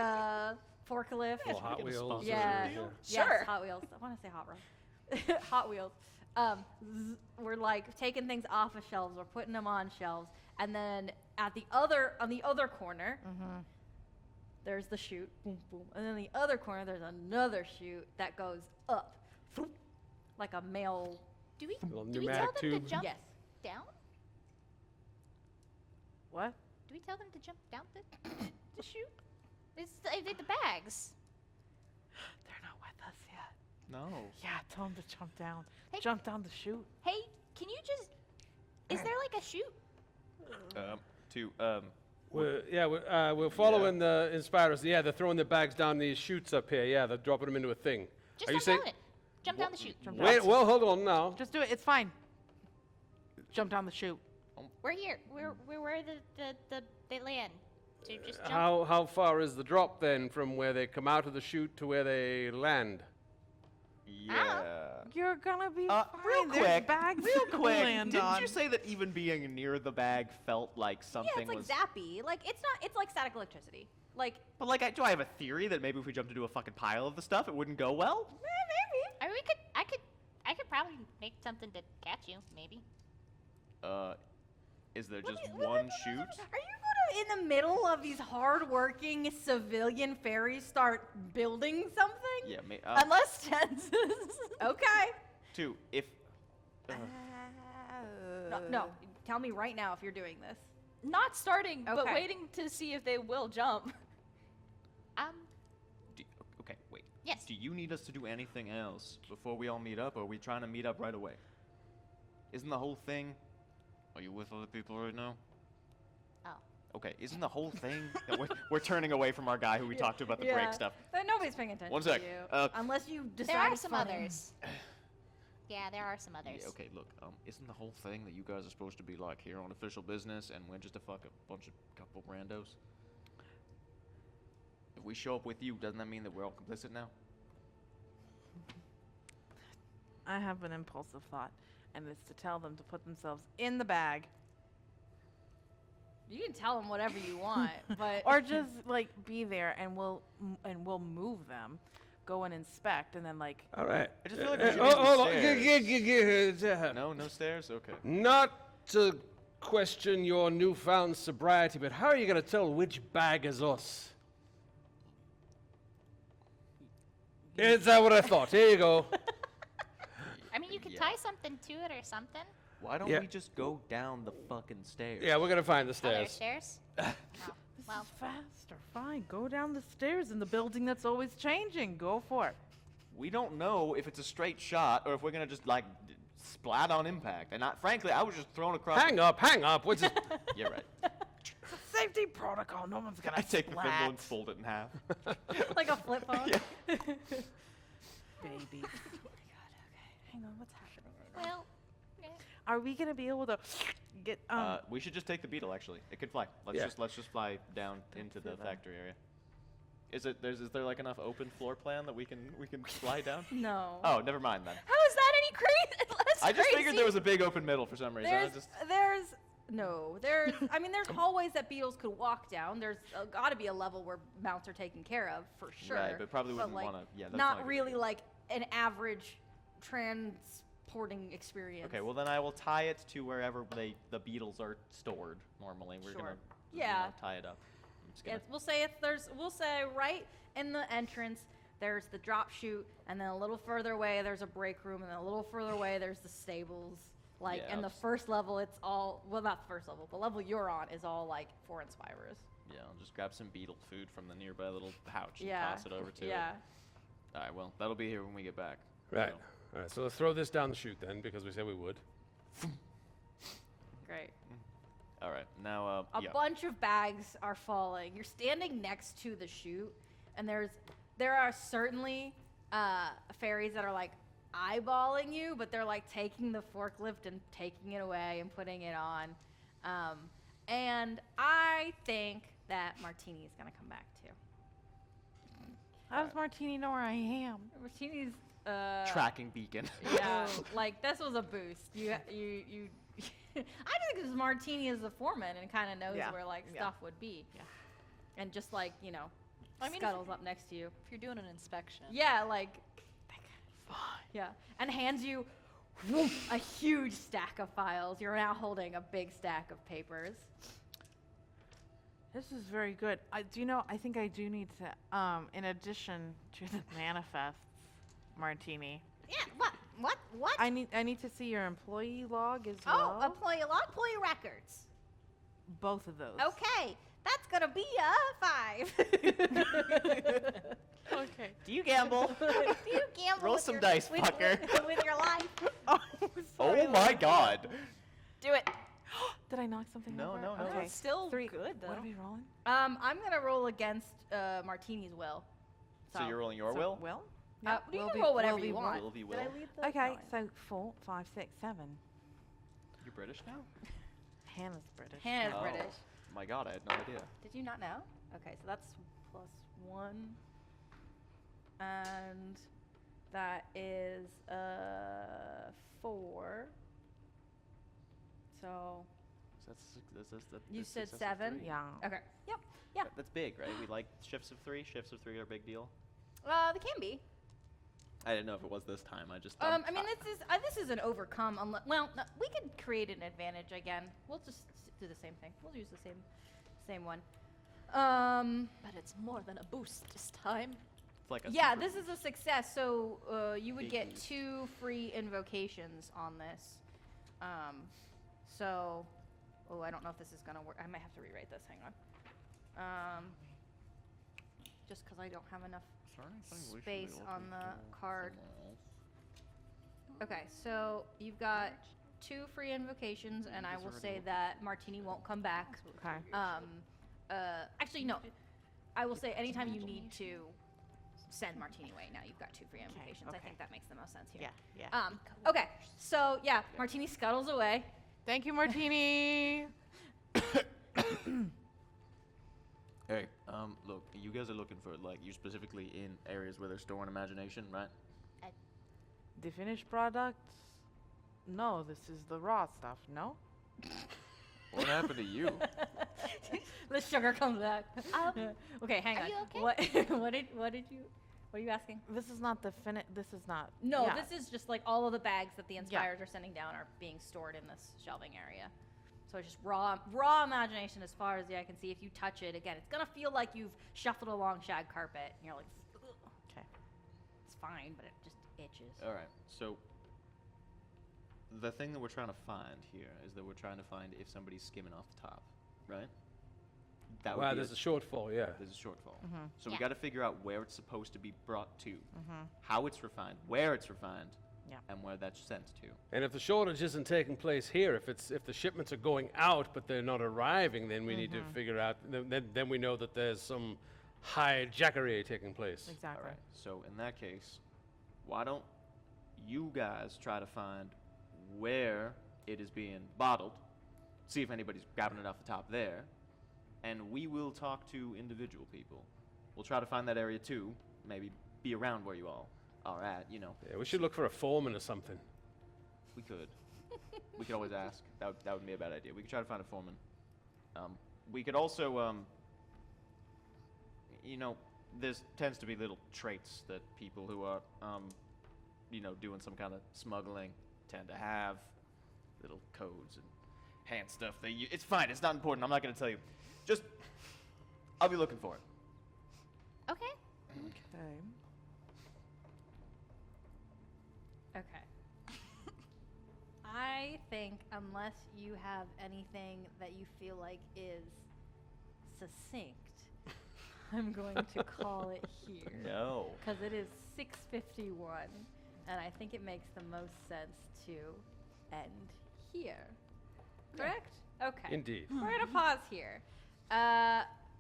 forklift. Yeah, Little should we Hot get a Wheels. sponsor? Yeah. deal? Yes, Sure. Hot Wheels. I want to say hot rod. Hot Wheels. We're like taking things off of shelves. We're putting them on shelves, and then on the other corner, there's the chute, boom, boom, and then the other corner there's another chute that goes up, like a male. Do we? Little Do we tell them pneumatic to tube. jump Yes. down? What? Do we tell them to jump down the chute? It's the bags. They're not with us yet. No. Yeah, tell them to jump down. Hey. Jump down the chute. Hey, can you just? Is there like a chute? We're following the Inspirers. Yeah, they're throwing the bags down these chutes up here. Yeah, they're dropping them into a thing. Just Are you jump saying? down it. Jump down the chute. Jump down. Wait, well, hold on now. Just do it. It's fine. Jump down the chute. We're here. We're where they land. So just jump. How far is the drop then from where they come out of the chute to where they land? Yeah. You're gonna be Real fine. There's quick, bags real to quick. land Didn't on. you say that even being near the bag felt like something Yeah, it's like was? zappy. Like it's not. It's like static electricity. Like But like, do I have a theory that maybe if we jumped into a fucking pile of the stuff, it wouldn't go well? maybe. I mean, I could probably make something to catch you, maybe. Is there just one chute? Are you gonna, in the middle of these hard-working civilian fairies, start building something? Yeah, Unless tenses. Okay. two. If No, tell me right now if you're doing this. Not starting, but Okay. waiting to see if they will jump. okay, wait. Yes. Do you need us to do anything else before we all meet up, or are we trying to meet up right away? Isn't the whole thing? Are you with other people right now? Oh. Okay, isn't the whole thing that we're turning away from our guy who we talked to about the break stuff? But nobody's paying attention One sec. to you. Unless you decide There are it's some funny. others. Yeah, there are some others. Yeah, okay, look, isn't the whole thing that you guys are supposed to be like here on official business and we're just a bunch of couple randos? If we show up with you, doesn't that mean that we're all complicit now? I have an impulsive thought, and it's to tell them to put themselves in the bag, You can tell them whatever you want, but or just like be there, and we'll move them, go and inspect, and then like. All right. I just feel like we should hold use the on. No stairs? Okay. Not to question your newfound sobriety, but how are you going to tell which bag is us? Is that what I thought? Here you go. I mean, you could Yeah. tie something to it or something. Why don't Yeah. we just go down the fucking stairs? Yeah, we're going to find the Oh, there's stairs. stairs. Oh, This well, is fast or fine. Fine, go down the stairs in the building that's always changing. Go for it. We don't know if it's a straight shot or if we're gonna just like splat on impact. And frankly, I was just thrown across. Hang up. What's this? You're right. It's a safety protocol. No one's gonna I take the splat. thimble and fold it in half. Like a flip phone. Baby. Hang on, what's happening right now? Well, yeah. Are we gonna be able to get We should just take the beetle. Actually, it could fly. Let's just fly down into the factory area. Is there like enough open floor plan that we can fly down? No. Oh, never mind then. How is that any crazy? I just figured there was a big open middle for some reason. There's I mean, there's hallways that beetles could walk down. There's got to be a level where mounts are taken care of for sure. Right, but probably wouldn't like, want to. Yeah, that's not a good really idea. like an average transporting experience. Okay, well then I will tie it to wherever the beetles are stored normally. We're Sure. gonna Yeah. tie it up. I'm just gonna, We'll say right in the entrance there's the drop chute, and then a little further away there's a break room, and then a little further away there's the stables. Like, Yeah, and the I'll just- first level, it's all, well, not the first level, the level you're on is all like foreign spirers. yeah, I'll just grab some beetle food from the nearby little pouch and Yeah. toss it over to Yeah. it. All right, well that'll be here when we get back. Right. So, All right. So let's throw this down the chute then, because we said we would. Great. all right, now A yeah. bunch of bags are falling. You're standing next to the chute, and there are certainly fairies that are like eyeballing you, but they're like taking the forklift and taking it away and putting it on. And I think that Martini is gonna come back too. how does Martini know where I am? Martini's Tracking beacon. Yeah, like this was a boost. You. I think because Martini is the foreman and kind of knows Yeah, where like yeah. stuff would be. Yeah. And just like I mean, if scuttles up next to you. If you're doing an inspection. Yeah, like yeah, and hands you a huge stack of files. You're now holding a big stack of papers. This is very good. I think I do need to in addition to the manifests, Martini. Yeah, what? I need to see your employee log as Oh, well. employee log, employee records. Both of those. Okay, that's gonna be a 5. Okay. Do you gamble? Do you gamble Roll with some your, dice, with, fucker. with your life? Oh my god. Do it. Did I knock something No, over? no, no. Okay. It's still Three. good though. What are we rolling? I'm gonna roll against Martini's will. So you're rolling your So, will? Will? You will can be- roll whatever will you be want. Will be Did will. I leave the Okay, no, I- so 4, 5, 6, 7. You're British now? Hannah's British. Hannah's Oh. British. My god, I had no idea. Did you not know? Okay, so that's +1. And that is 4. So So that's you that's said success of 7? three. Yeah. Okay. Yep. Yeah. That's big, right? We like shifts of 3. Shifts of 3 are a big deal. They can be. I didn't know if it was this time. I just. I mean, this is an overcome. Well, no, we could create an advantage again. We'll just do the same thing. We'll use the same one. But it's more than a boost this time. It's like a Yeah, super this is a success. So you would Big get boost. 2 free invocations on this. So, I don't know if this is gonna work. I might have to rewrite this. Hang on. Just because I don't have enough space on the card. Okay, so you've got 2 free invocations, and I will say that Martini won't come back. Okay. Actually, no. I will say anytime you need to send Martini away, now you've got 2 free invocations. I okay. think that makes the most sense here. Yeah, yeah. Okay, so yeah, Martini scuttles away. Thank you, Martini. Hey, look, you guys are looking for like you specifically in areas where they're storing imagination, right? The finished product? No, this is the raw stuff. No. What happened to you? The sugar comes back. Okay, hang are on. you okay? What are you asking? This is not the This is not. No, yeah. this is just like all of the bags that the inspires are sending down are being stored in this shelving area. So it's just raw imagination as far as the eye can see. If you touch it, again, it's gonna feel like you've shuffled along shag carpet, and you're like, ugh. Okay. It's fine, but it just itches. All right. So the thing that we're trying to find here is that we're trying to find if somebody's skimming off the top, right? That would Wow, be there's a shortfall, yeah. there's a shortfall. So we Yeah. got to figure out where it's supposed to be brought to, how it's refined, where it's refined, Yeah. and where that's sent to. And if the shortage isn't taking place here, if the shipments are going out but they're not arriving, then we need to figure out. Then we know that there's some hijackery taking place. Exactly. All right. So in that case, why don't you guys try to find where it is being bottled, see if anybody's grabbing it off the top there, and we will talk to individual people. We'll try to find that area too, maybe be around where you all are at, you know. Yeah, we should look for a foreman or something. We could. We could always ask. That would be a bad idea. We could try to find a foreman. We could also, you know, there tends to be little traits that people who are, you know, doing some kind of smuggling tend to have. Little codes and hand stuff. It's fine. It's not important. I'm not going to tell you. Just, I'll be looking for it. Okay. Okay. Okay. I think unless you have anything that you feel like is succinct, I'm going to call it here. No. Because it is 6:51, and I think it makes the most sense to end here. Correct? Okay. Indeed. We're going to pause here.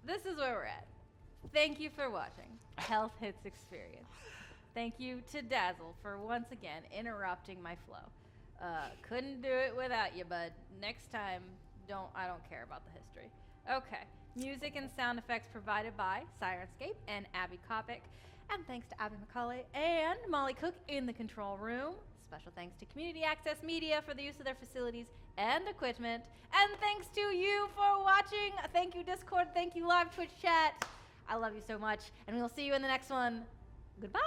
This is where we're at. Thank you for watching Health Hits Experience. Thank you to Dazzle for once again interrupting my flow. Couldn't do it without you, bud. Next time, I don't care about the history. Okay. Music and sound effects provided by Sirenscape and Abby Kopic. And thanks to Abby McCauley and Molly Cook in the control room. Special thanks to Community Access Media for the use of their facilities and equipment. And thanks to you for watching. Thank you, Discord. Thank you, live Twitch chat. I love you so much. And we will see you in the next one. Goodbye.